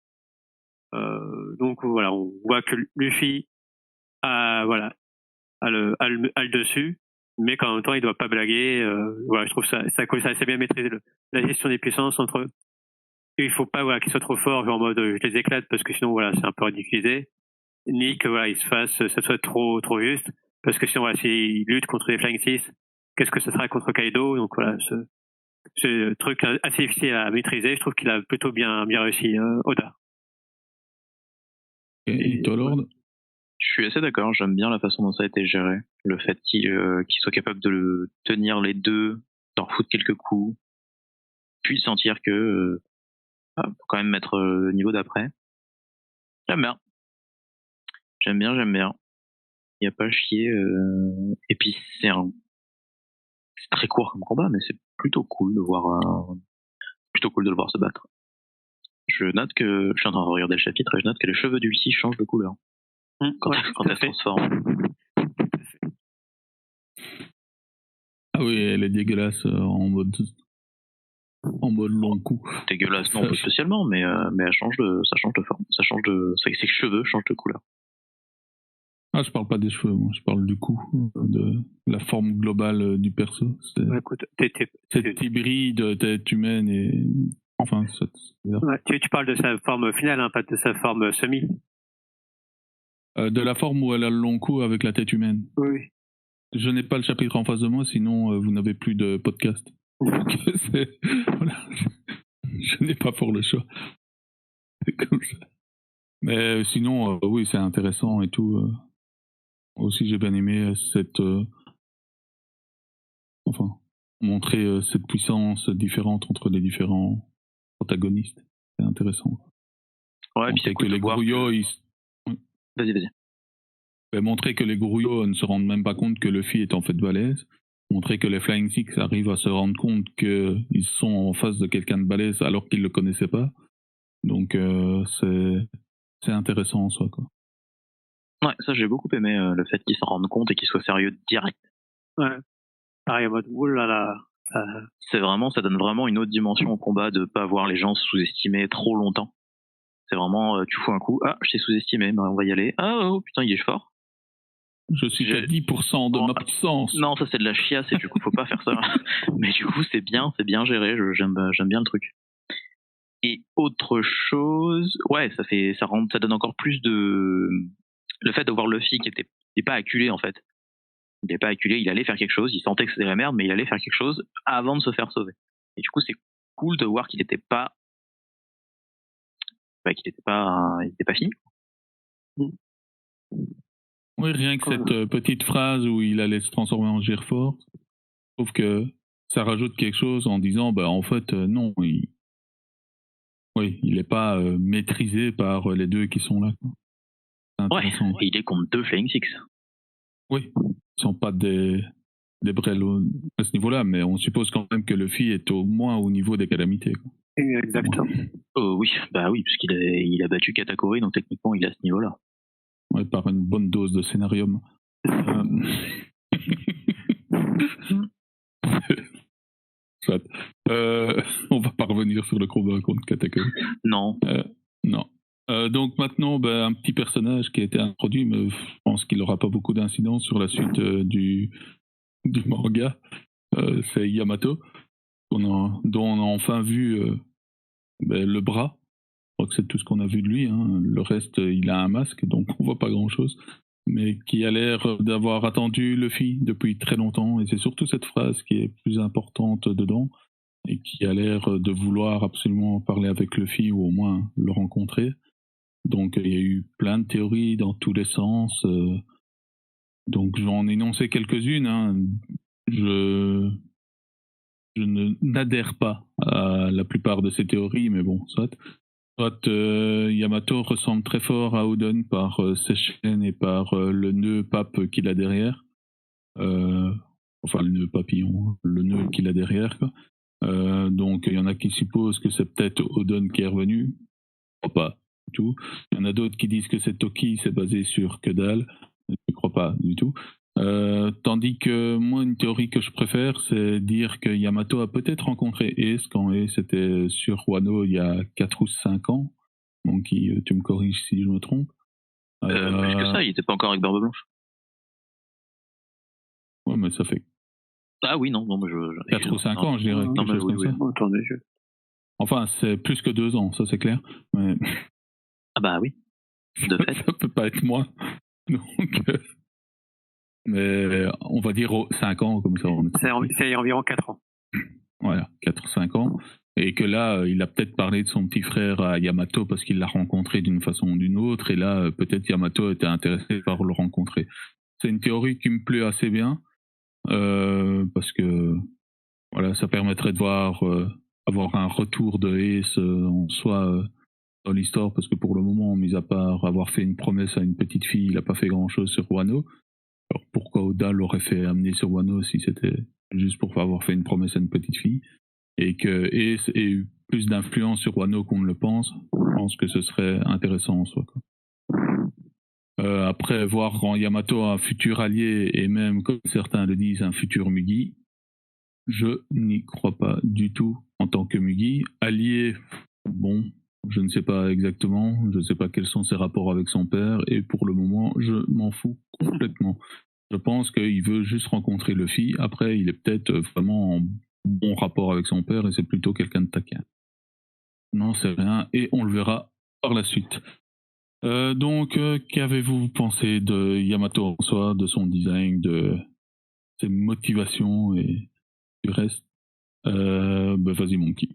Donc voilà, on voit que Luffy a le dessus, mais qu'en même temps il doit pas blaguer. Voilà, je trouve ça assez bien maîtrisé la gestion des puissances entre eux. Et il faut pas voilà qu'ils soient trop forts, genre en mode je les éclate parce que sinon voilà c'est un peu ridiculisé, ni que voilà ils se fassent ça soit trop juste, parce que sinon voilà s'ils luttent contre les Flying Six, qu'est-ce que ça sera contre Kaido? Donc voilà ce truc assez difficile à maîtriser. Je trouve qu'il a plutôt bien réussi Oda. Et toi, Lord? Je suis assez d'accord, j'aime bien la façon dont ça a été géré. Le fait qu'il soit capable de tenir les deux, d'en foutre quelques coups, puis sentir que faut quand même mettre le niveau d'après. J'aime bien. J'aime bien. Il n'y a pas à chier. Et puis c'est très court comme combat, mais c'est plutôt cool de le voir se battre. Je note que je suis en train de regarder le chapitre et je note que les cheveux d'Ulti changent de couleur quand elle se transforme. Ah oui, elle est dégueulasse en mode long coup. Dégueulasse, non, pas spécialement, mais ça change de forme. Ses cheveux changent de couleur. Ah, je parle pas des cheveux, moi, je parle du coup, de la forme globale du perso. Écoute, cet hybride tête humaine et. Enfin, tu parles de sa forme finale, hein, pas de sa forme semi. De la forme où elle a le long cou avec la tête humaine. Oui. Je n'ai pas le chapitre en face de moi, sinon vous n'avez plus de podcast. Voilà. Je n'ai pas pour le choix. C'est comme ça. Mais sinon, oui, c'est intéressant et tout. Aussi, j'ai bien aimé montrer cette puissance différente entre les différents protagonistes. C'est intéressant. Ouais, et puis c'est que les grouillots, Vas-y. Montrer que les grouillots ne se rendent même pas compte que Luffy est en fait balèze. Montrer que les Flying Six arrivent à se rendre compte qu'ils sont en face de quelqu'un de balèze alors qu'ils ne le connaissaient pas. Donc c'est intéressant en soi, quoi. Ouais, ça j'ai beaucoup aimé le fait qu'ils s'en rendent compte et qu'ils soient sérieux direct. Ouais. Pareil en mode oulala. Ça donne vraiment une autre dimension au combat de pas voir les gens sous-estimer trop longtemps. C'est vraiment tu fous un coup, je t'ai sous-estimé, on va y aller. Oh putain, il est fort. Je suis à 10% de ma puissance. Non, ça c'est de la chiasse et du coup faut pas faire ça. Mais du coup c'est bien géré, j'aime bien le truc. Et autre chose, ouais, ça donne encore plus de le fait de voir Luffy qui n'est pas acculé en fait. Il n'est pas acculé, il allait faire quelque chose, il sentait que c'était la merde, mais il allait faire quelque chose avant de se faire sauver. Et du coup c'est cool de voir qu'il n'était pas fini. Oui, rien que cette petite phrase où il allait se transformer en Gear Force, je trouve que ça rajoute quelque chose en disant, en fait, non, il n'est pas maîtrisé par les deux qui sont là. Ouais, et il est contre 2 Flying Six. Oui, ils sont pas des des Brel à ce niveau-là, mais on suppose quand même que Luffy est au moins au niveau des calamités, quoi. Exactement. Oh oui, bah oui, parce qu'il a battu Katakuri, donc techniquement il est à ce niveau-là. Ouais, par une bonne dose de scénarium. Soit. On va pas revenir sur le combat contre Katakuri. Non. Non. Donc maintenant, un petit personnage qui a été introduit, mais je pense qu'il n'aura pas beaucoup d'incidence sur la suite du manga. C'est Yamato, dont on a enfin vu le bras. Je crois que c'est tout ce qu'on a vu de lui. Hein. Le reste, il a un masque, donc on voit pas grand-chose. Mais qui a l'air d'avoir attendu Luffy depuis très longtemps. Et c'est surtout cette phrase qui est plus importante dedans. Et qui a l'air de vouloir absolument parler avec Luffy, ou au moins le rencontrer. Donc il y a eu plein de théories dans tous les sens. Donc j'en ai énoncé quelques-unes. Hein. Je n'adhère pas à la plupart de ces théories, mais bon, soit Yamato ressemble très fort à Oden par ses chaînes et par le nœud pape qu'il a derrière. Enfin, le nœud papillon, hein, le nœud qu'il a derrière, quoi. Donc il y en a qui supposent que c'est peut-être Oden qui est revenu. Je crois pas du tout. Il y en a d'autres qui disent que c'est Toki, c'est basé sur que dalle. Je ne crois pas du tout. Tandis que moi, une théorie que je préfère, c'est dire que Yamato a peut-être rencontré Ace quand Ace était sur Wano il y a 4 ou 5 ans. Donc tu me corriges si je me trompe. Plus que ça, il était pas encore avec Barbe Blanche. Ouais, mais ça fait Ah oui, non, 4 ou 5 ans, je dirais. Non, mais oui. Attendez, Enfin, c'est plus que 2 ans, ça c'est clair. Mais... Ah bah oui, de fait. Ça peut pas être moins. Donc, mais on va dire 5 ans, comme ça. C'est environ 4 ans. Voilà, 4-5 ans. Et que là, il a peut-être parlé de son petit frère à Yamato parce qu'il l'a rencontré d'une façon ou d'une autre. Et là, peut-être Yamato était intéressé par le rencontrer. C'est une théorie qui me plaît assez bien. Parce que voilà, ça permettrait de voir avoir un retour de Ace en soi dans l'histoire. Parce que pour le moment, mis à part avoir fait une promesse à une petite fille, il n'a pas fait grand-chose sur Wano. Alors pourquoi Oda l'aurait fait amener sur Wano si c'était juste pour avoir fait une promesse à une petite fille, et que Ace ait eu plus d'influence sur Wano qu'on ne le pense. Je pense que ce serait intéressant en soi, quoi. Après, voir quand Yamato a un futur allié, et même, comme certains le disent, un futur Mugi, je n'y crois pas du tout en tant que Mugi. Allié, bon, je ne sais pas exactement, je ne sais pas quels sont ses rapports avec son père, et pour le moment, je m'en fous complètement. Je pense qu'il veut juste rencontrer Luffy. Après, il est peut-être vraiment en bon rapport avec son père et c'est plutôt quelqu'un de taquin. Non, c'est rien. Et on le verra par la suite. Donc, qu'avez-vous pensé de Yamato en soi, de son design, de ses motivations et du reste? Vas-y, Monkey.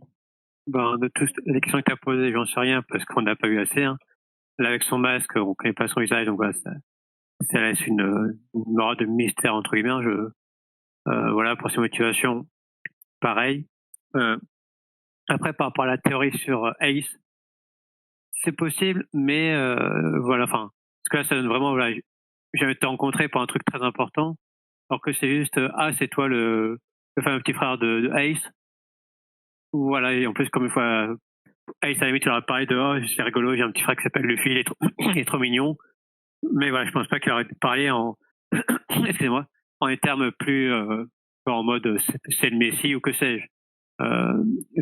De toutes les questions que tu as posées, j'en sais rien parce qu'on n'a pas eu assez. Hein. Là, avec son masque, on ne connaît pas son visage, donc voilà, ça laisse une aura de mystère entre guillemets. Voilà, pour ses motivations, pareil. Après, par rapport à la théorie sur Ace, c'est possible, mais voilà, enfin, parce que là, ça donne vraiment, voilà, j'avais été rencontré pour un truc très important, alors que c'est juste, c'est toi le fameux petit frère de Ace. Voilà, et en plus, comme une fois, Ace, à la limite, tu leur as parlé de, c'est rigolo, j'ai un petit frère qui s'appelle Luffy, il est trop mignon. Mais voilà, je pense pas qu'il aurait parlé en, excusez-moi, en des termes plus, en mode, c'est le Messie ou que sais-je.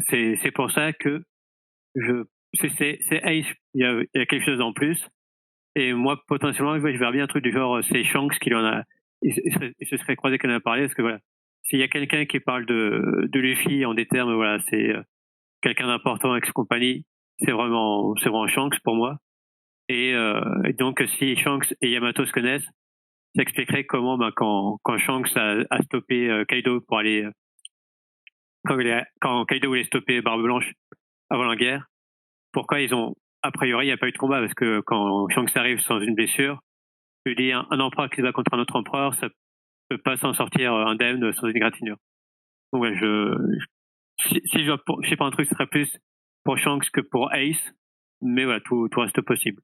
C'est pour ça que c'est Ace, il y a quelque chose en plus. Et moi, potentiellement, je verrais bien un truc du genre, c'est Shanks qui en a, il se serait croisé qu'on en a parlé, parce que voilà, s'il y a quelqu'un qui parle de Luffy en des termes, voilà, c'est quelqu'un d'important avec sa compagnie, c'est vraiment Shanks pour moi. Et donc, si Shanks et Yamato se connaissent, ça expliquerait comment, quand Shanks a stoppé Kaido pour aller, quand Kaido voulait stopper Barbe Blanche avant la guerre, pourquoi a priori, il n'y a pas eu de combat, parce que quand Shanks arrive sans une blessure, je dis un empereur qui se bat contre un autre empereur, ça peut pas s'en sortir indemne sans une égratignure. Donc ouais, si je sais pas un truc, ce serait plus pour Shanks que pour Ace, mais voilà, tout reste possible.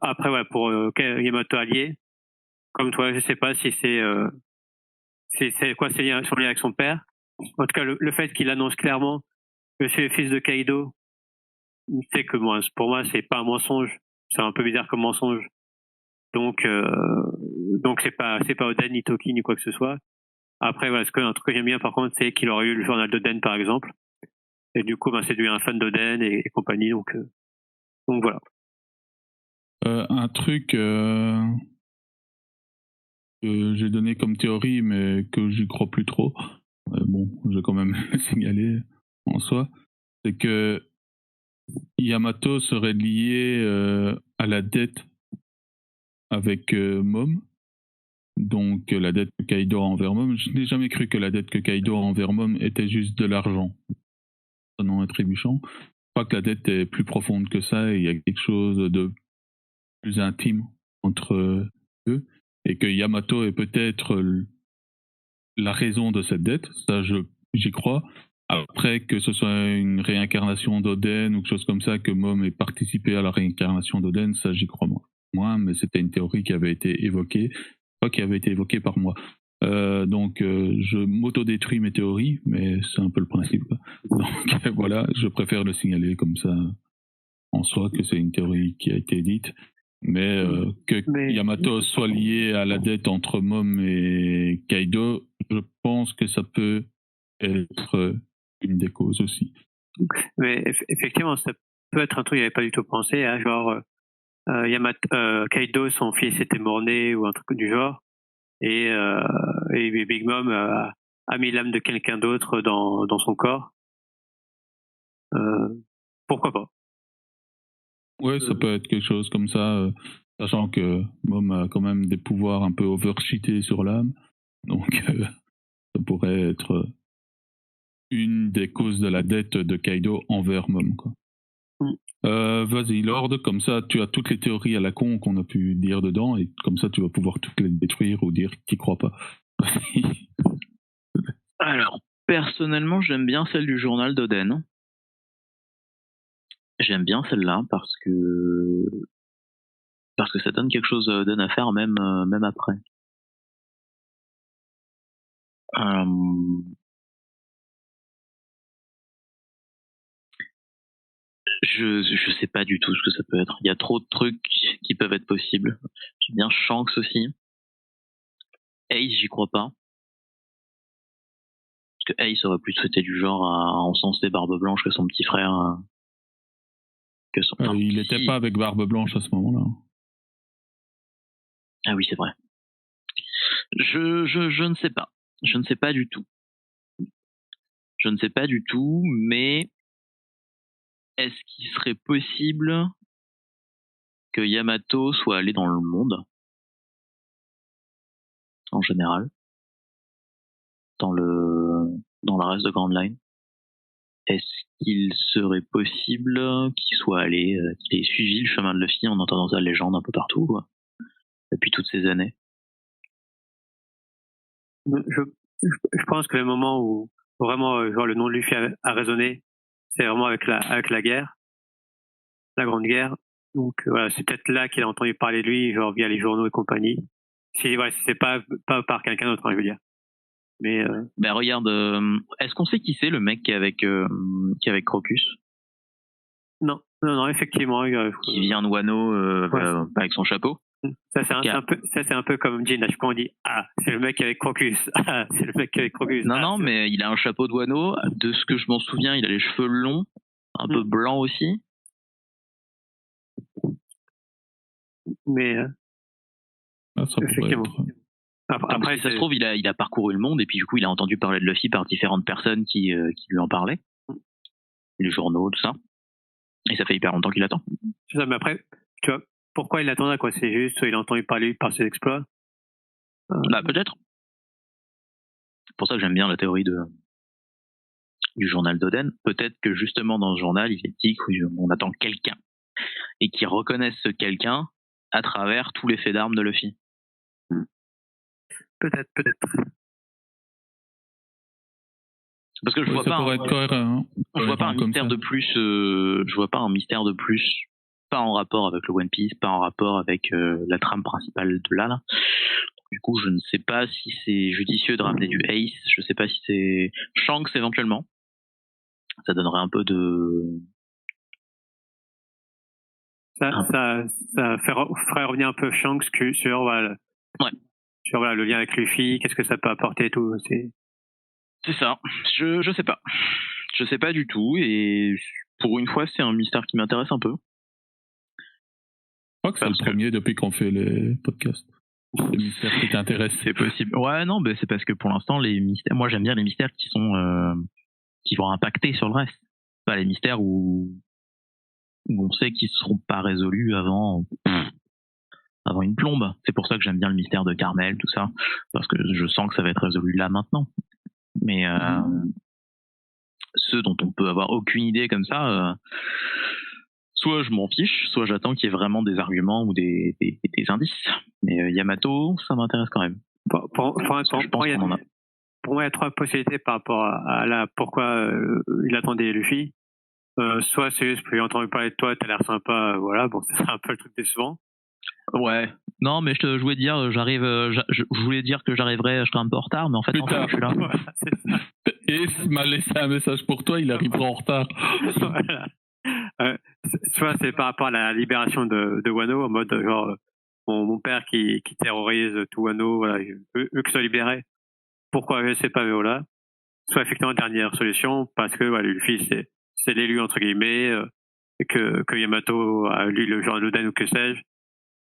Après, ouais, pour Yamato allié, comme toi, je sais pas si c'est c'est quoi ses liens, son lien avec son père. En tout cas, le fait qu'il annonce clairement que c'est le fils de Kaido, c'est que moi, pour moi, c'est pas un mensonge. C'est un peu bizarre comme mensonge. Donc c'est pas Oden ni Toki ni quoi que ce soit. Après, voilà, un truc que j'aime bien par contre, c'est qu'il aurait eu le journal d'Oden par exemple. Et du coup, c'est devenu un fan d'Oden et compagnie. Donc voilà. Un truc que j'ai donné comme théorie, mais que j'y crois plus trop. Bon, je vais quand même le signaler en soi, c'est que Yamato serait lié à la dette avec Mom. Donc la dette que Kaido a envers Mom. Je n'ai jamais cru que la dette que Kaido a envers Mom était juste de l'argent. Non trébuchant. Je crois que la dette est plus profonde que ça et il y a quelque chose de plus intime entre eux. Et que Yamato est peut-être la raison de cette dette. Ça, j'y crois. Après, que ce soit une réincarnation d'Oden ou quelque chose comme ça, que Mom ait participé à la réincarnation d'Oden, ça, j'y crois moins. Mais c'était une théorie qui avait été évoquée. Pas qui avait été évoquée par moi. Donc, je m'auto-détruis mes théories, mais c'est un peu le principe. Donc, voilà, je préfère le signaler comme ça, en soi, que c'est une théorie qui a été dite. Mais Yamato soit lié à la dette entre Mom et Kaido, je pense que ça peut être une des causes aussi. Mais effectivement, ça peut être un truc que j'avais pas du tout pensé, hein, genre Kaido, son fils était mort-né ou un truc du genre, et Big Mom a mis l'âme de quelqu'un d'autre dans son corps. Pourquoi pas? Ouais, ça peut être quelque chose comme ça, sachant que Mom a quand même des pouvoirs un peu overcheatés sur l'âme, donc ça pourrait être une des causes de la dette de Kaido envers Mom, quoi. Vas-y, Lord, comme ça tu as toutes les théories à la con qu'on a pu dire dedans, et comme ça tu vas pouvoir toutes les détruire ou dire que tu crois pas. Alors, personnellement, j'aime bien celle du journal d'Oden. J'aime bien celle-là parce que ça donne quelque chose d'Oden à faire même après. Je sais pas du tout ce que ça peut être. Il y a trop de trucs qui peuvent être possibles. J'aime bien Shanks aussi. Ace, j'y crois pas. Parce que Ace aurait plus souhaité du genre à encenser Barbe Blanche que son petit frère. Il était pas avec Barbe Blanche à ce moment-là. Ah oui, c'est vrai. Je ne sais pas. Je ne sais pas du tout. Je ne sais pas du tout, mais est-ce qu'il serait possible que Yamato soit allé dans le monde en général, dans la reste de Grand Line? Est-ce qu'il serait possible qu'il soit allé, qu'il ait suivi le chemin de Luffy en entendant sa légende un peu partout, quoi, depuis toutes ces années? Je pense que le moment où vraiment genre le nom de Luffy a résonné, c'est vraiment avec la guerre, la Grande Guerre. Donc voilà, c'est peut-être là qu'il a entendu parler de lui, genre via les journaux et compagnie. Si c'est pas par quelqu'un d'autre, hein, je veux dire. Mais Ben regarde, est-ce qu'on sait qui c'est le mec qui est avec Crocus? Non, effectivement. Qui vient de Wano avec son chapeau. Ça c'est un peu comme Jin. Quand on dit c'est le mec avec Crocus. Ah, c'est le mec avec Crocus. Non, mais il a un chapeau de Wano. De ce que je m'en souviens, il a les cheveux longs, un peu blancs aussi. Mais ça effectivement. Après, ça se trouve, il a parcouru le monde et puis du coup, il a entendu parler de Luffy par différentes personnes qui lui en parlaient, les journaux, tout ça. Et ça fait hyper longtemps qu'il attend. C'est ça, mais après, tu vois, pourquoi il attendait, quoi? C'est juste, il a entendu parler par ses exploits. Bah peut-être. C'est pour ça que j'aime bien la théorie du journal d'Oden. Peut-être que justement dans ce journal, il est dit qu'on attend quelqu'un et qu'ils reconnaissent ce quelqu'un à travers tous les faits d'armes de Luffy. Peut-être. Parce que je vois pas un mystère de plus. Je vois pas un mystère de plus, pas en rapport avec le One Piece, pas en rapport avec la trame principale de là. Du coup, je ne sais pas si c'est judicieux de ramener du Ace. Je sais pas si c'est Shanks éventuellement. Ça donnerait un peu de. Ça ferait revenir un peu Shanks sur, voilà, Ouais. sur voilà, le lien avec Luffy, qu'est-ce que ça peut apporter et tout. C'est ça. Je sais pas. Je sais pas du tout. Et pour une fois, c'est un mystère qui m'intéresse un peu. Je crois que c'est le premier depuis qu'on fait les podcasts. Les mystères qui t'intéressent. C'est possible. Ouais, non, c'est parce que pour l'instant, les mystères. Moi, j'aime bien les mystères qui sont qui vont impacter sur le reste. Pas les mystères où on sait qu'ils seront pas résolus avant une plombe. C'est pour ça que j'aime bien le mystère de Carmel, tout ça, parce que je sens que ça va être résolu là maintenant. Mais ceux dont on peut avoir aucune idée comme ça, soit je m'en fiche, soit j'attends qu'il y ait vraiment des arguments ou des indices. Mais Yamato, ça m'intéresse quand même. Pour moi, il y a 3 possibilités par rapport à pourquoi il attendait Luffy. Soit c'est juste, j'ai entendu parler de toi, t'as l'air sympa, voilà, bon, c'est un peu le truc décevant. Ouais. Non, mais je voulais dire, je voulais dire que j'arriverais, je serais un peu en retard, mais en fait, non, je suis là. Voilà, c'est ça. Et il m'a laissé un message pour toi, il arrivera en retard. Voilà. Soit c'est par rapport à la libération de Wano, en mode genre mon père qui terrorise tout Wano, voilà, veut qu'il soit libéré. Pourquoi je sais pas Viola. Soit effectivement dernière solution parce que voilà, Luffy c'est l'élu entre guillemets, et que Yamato a lu le journal d'Oden ou que sais-je,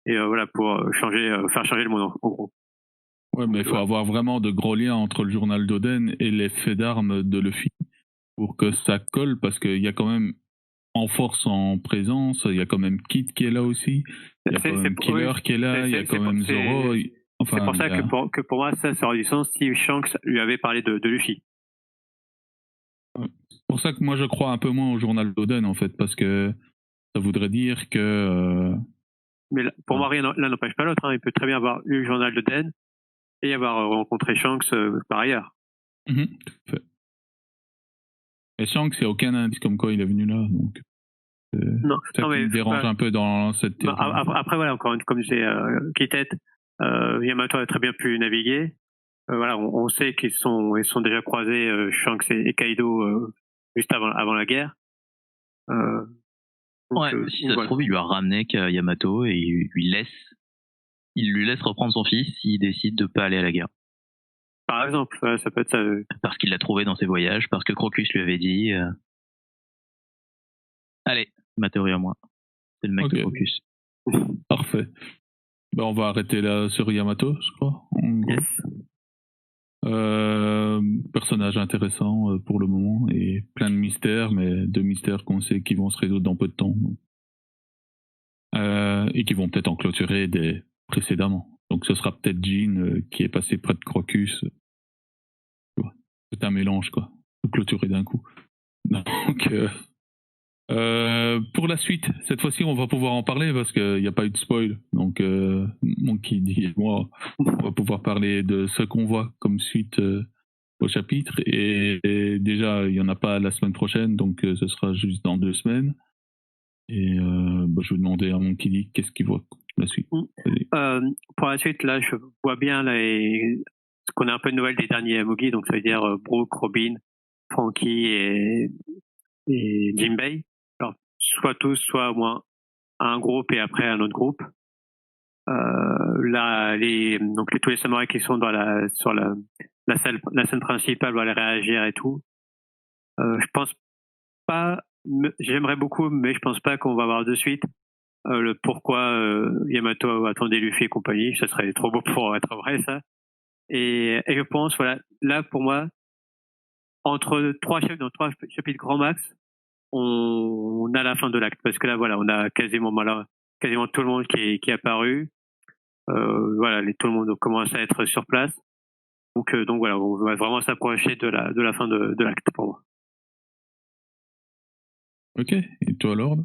et voilà pour faire changer le monde en gros. Ouais, mais il faut avoir vraiment de gros liens entre le journal d'Oden et les faits d'armes de Luffy pour que ça colle, parce qu'il y a quand même en force en présence, il y a quand même Kid qui est là aussi, il y a quand même Killer qui est là, il y a quand même Zoro. Enfin, c'est pour ça que pour moi ça aurait du sens si Shanks lui avait parlé de Luffy. C'est pour ça que moi je crois un peu moins au journal d'Oden en fait, parce que ça voudrait dire que. Mais là, pour moi, rien l'un n'empêche pas l'autre. Hein. Il peut très bien avoir eu le journal d'Oden et avoir rencontré Shanks par ailleurs. Tout à fait. Et Shanks, il n'y a aucun indice comme quoi il est venu là, donc. Non, ça qui me dérange un peu dans cette théorie. Après, voilà, encore comme disait Kitet, Yamato a très bien pu naviguer. Voilà, on sait qu'ils sont déjà croisés, Shanks et Kaido, juste avant la guerre. Donc, si ça se trouve, il lui a ramené Yamato et il lui laisse reprendre son fils s'il décide de pas aller à la guerre. Par exemple, ça peut être ça. Parce qu'il l'a trouvé dans ses voyages, parce que Crocus lui avait dit allez, ma théorie à moi. C'est le mec de Crocus. Parfait. On va arrêter là sur Yamato, je crois. Yes. Personnage intéressant pour le moment et plein de mystères, mais de mystères qu'on sait qui vont se résoudre dans peu de temps. Et qui vont peut-être en clôturer des précédemment. Donc ce sera peut-être Jean qui est passé près de Crocus. C'est un mélange, quoi. Tout clôturer d'un coup. Donc, pour la suite, cette fois-ci, on va pouvoir en parler parce qu'il n'y a pas eu de spoil. Donc, Monkey dit et moi, on va pouvoir parler de ce qu'on voit comme suite au chapitre. Et déjà, il n'y en a pas la semaine prochaine, donc ce sera juste dans 2 semaines. Et je vais demander à Monkey D qu'est-ce qu'il voit la suite. Pour la suite, là, je vois bien ce qu'on a un peu de nouvelles des derniers Mugi, donc ça veut dire Brooke, Robin, Frankie et Jinbei. Alors, soit tous, soit au moins un groupe et après un autre groupe. Là, tous les samouraïs qui sont sur la scène principale vont aller réagir et tout. Je pense pas, j'aimerais beaucoup, mais je pense pas qu'on va avoir de suite le pourquoi Yamato attendait Luffy et compagnie. Ça serait trop beau pour être vrai, ça. Et je pense, voilà, là pour moi, entre 3 chapitres grand max, on a la fin de l'acte, parce que là voilà, on a quasiment tout le monde qui est apparu. Voilà, tout le monde commence à être sur place. Donc voilà, on va vraiment s'approcher de la fin de l'acte pour moi. Ok, et toi Lord?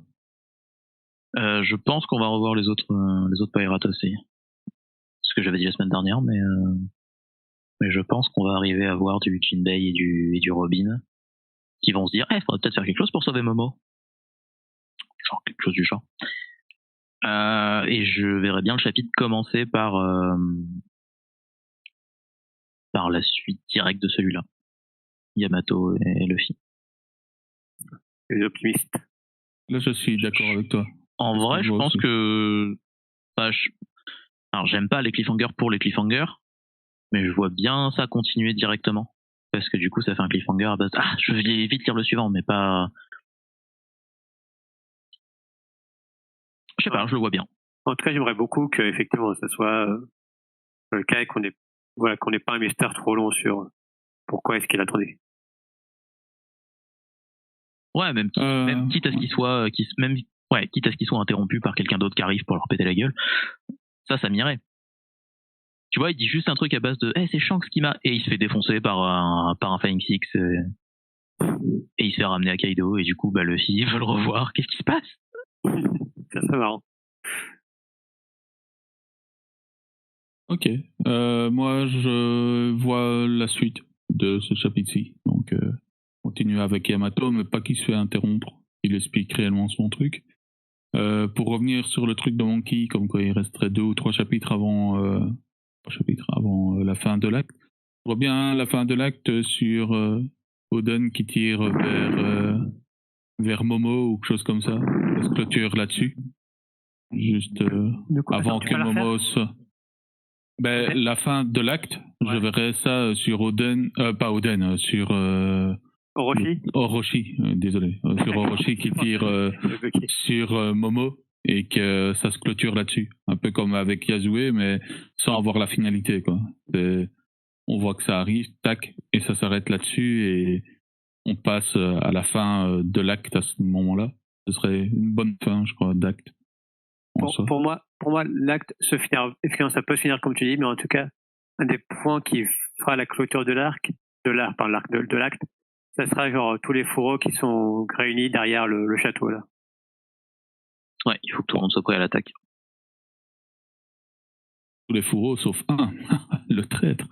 Je pense qu'on va revoir les autres pirates aussi. Ce que j'avais dit la semaine dernière, mais je pense qu'on va arriver à voir du Jinbei et du Robin qui vont se dire faudrait peut-être faire quelque chose pour sauver Momo. Genre quelque chose du genre. Et je verrais bien le chapitre commencer par par la suite directe de celui-là. Yamato et Luffy. Les optimistes. Là, je suis d'accord avec toi. En Parce vrai, que je moi pense aussi. que. Alors, j'aime pas les cliffhangers pour les cliffhangers, mais je vois bien ça continuer directement. Parce que du coup, ça fait un cliffhanger à base. Ah, je vais vite lire le suivant, mais pas. Je sais pas, je le vois bien. En tout cas, j'aimerais beaucoup que effectivement, ça soit le cas et qu'on n'ait pas un mystère trop long sur pourquoi est-ce qu'il attendait. Ouais, même quitte à ce qu'il soit, quitte à ce qu'il soit interrompu par quelqu'un d'autre qui arrive pour leur péter la gueule, ça m'irait. Tu vois, il dit juste un truc à base de c'est Shanks qui m'a. Et il se fait défoncer par un Flying Six. Et il se fait ramener à Kaido. Et du coup, Luffy veut le revoir. Qu'est-ce qui se passe? Ça serait marrant. Ok. Moi, je vois la suite de ce chapitre-ci. Donc, continue avec Yamato, mais pas qu'il se fait interrompre. Il explique réellement son truc. Pour revenir sur le truc de Monkey, comme quoi il resterait 2 ou 3 chapitres avant, la fin de l'acte. Je vois bien la fin de l'acte sur Oden qui tire vers Momo ou quelque chose comme ça. Ça se clôture là-dessus. Juste avant que Momo soit... Ben, la fin de l'acte, je verrais ça sur Oden, pas Oden, sur Orochi, désolé, sur Orochi qui tire sur Momo et que ça se clôture là-dessus, un peu comme avec Yasue, mais sans avoir la finalité, quoi. On voit que ça arrive, tac, et ça s'arrête là-dessus et on passe à la fin de l'acte à ce moment-là. Ce serait une bonne fin, je crois, d'acte. Pour moi, l'acte se finira, ça peut se finir comme tu dis, mais en tout cas, un des points qui fera la clôture de l'acte, ça sera genre tous les fourreaux qui sont réunis derrière le château là. Ouais, il faut que tout le monde soit prêt à l'attaque. Tous les fourreaux sauf un, le traître.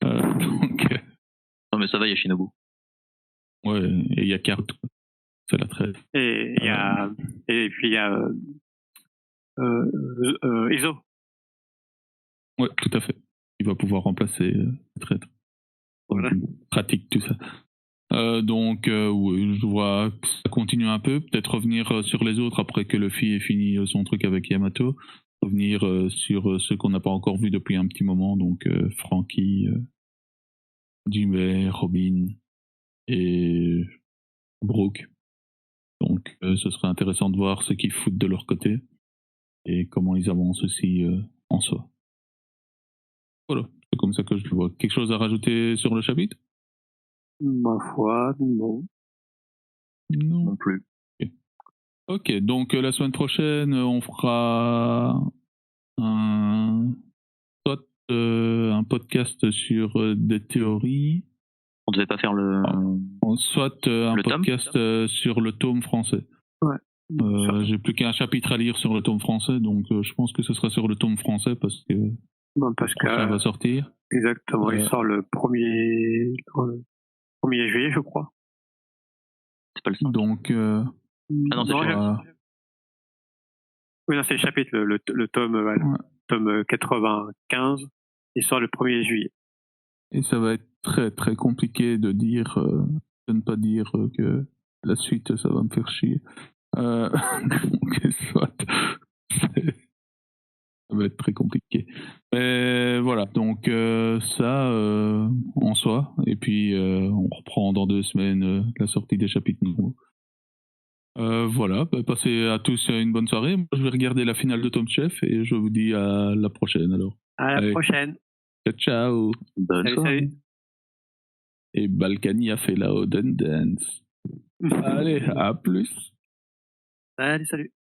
Non mais ça va, il y a Shinobu. Ouais, et il y a Kart. C'est la traître. Et puis il y a Izo. Ouais, tout à fait. Il va pouvoir remplacer le traître. Voilà. Pratique tout ça. Donc, oui, je vois que ça continue un peu. Peut-être revenir sur les autres après que Luffy ait fini son truc avec Yamato. Revenir sur ceux qu'on n'a pas encore vus depuis un petit moment. Donc, Franky, Jinbei, Robin et Brook. Donc, ce serait intéressant de voir ce qu'ils foutent de leur côté et comment ils avancent aussi en soi. Voilà, c'est comme ça que je le vois. Quelque chose à rajouter sur le chapitre? Ma foi, non. Non plus. Ok, donc la semaine prochaine, on fera soit un podcast sur des théories. On devait pas faire le. Soit un podcast sur le tome français. Ouais. J'ai plus qu'un chapitre à lire sur le tome français, donc je pense que ce sera sur le tome français parce que ça va sortir. Exactement, il sort le 1er juillet, je crois. C'est pas le 5. Donc, ah non, c'est oui, non, c'est le chapitre, le tome, tome 95, il sort le 1er juillet. Et ça va être très très compliqué de ne pas dire que la suite, ça va me faire chier. Donc, soit, ça va être très compliqué. Mais voilà, donc ça en soi. Et puis on reprend dans 2 semaines la sortie des chapitres nouveaux. Voilà, passez à tous une bonne soirée. Moi, je vais regarder la finale de Top Chef et je vous dis à la prochaine alors. À la prochaine. Ciao. Bonne soirée. Salut. Et Balkany a fait la Oden Dance. Allez, à plus. Salut.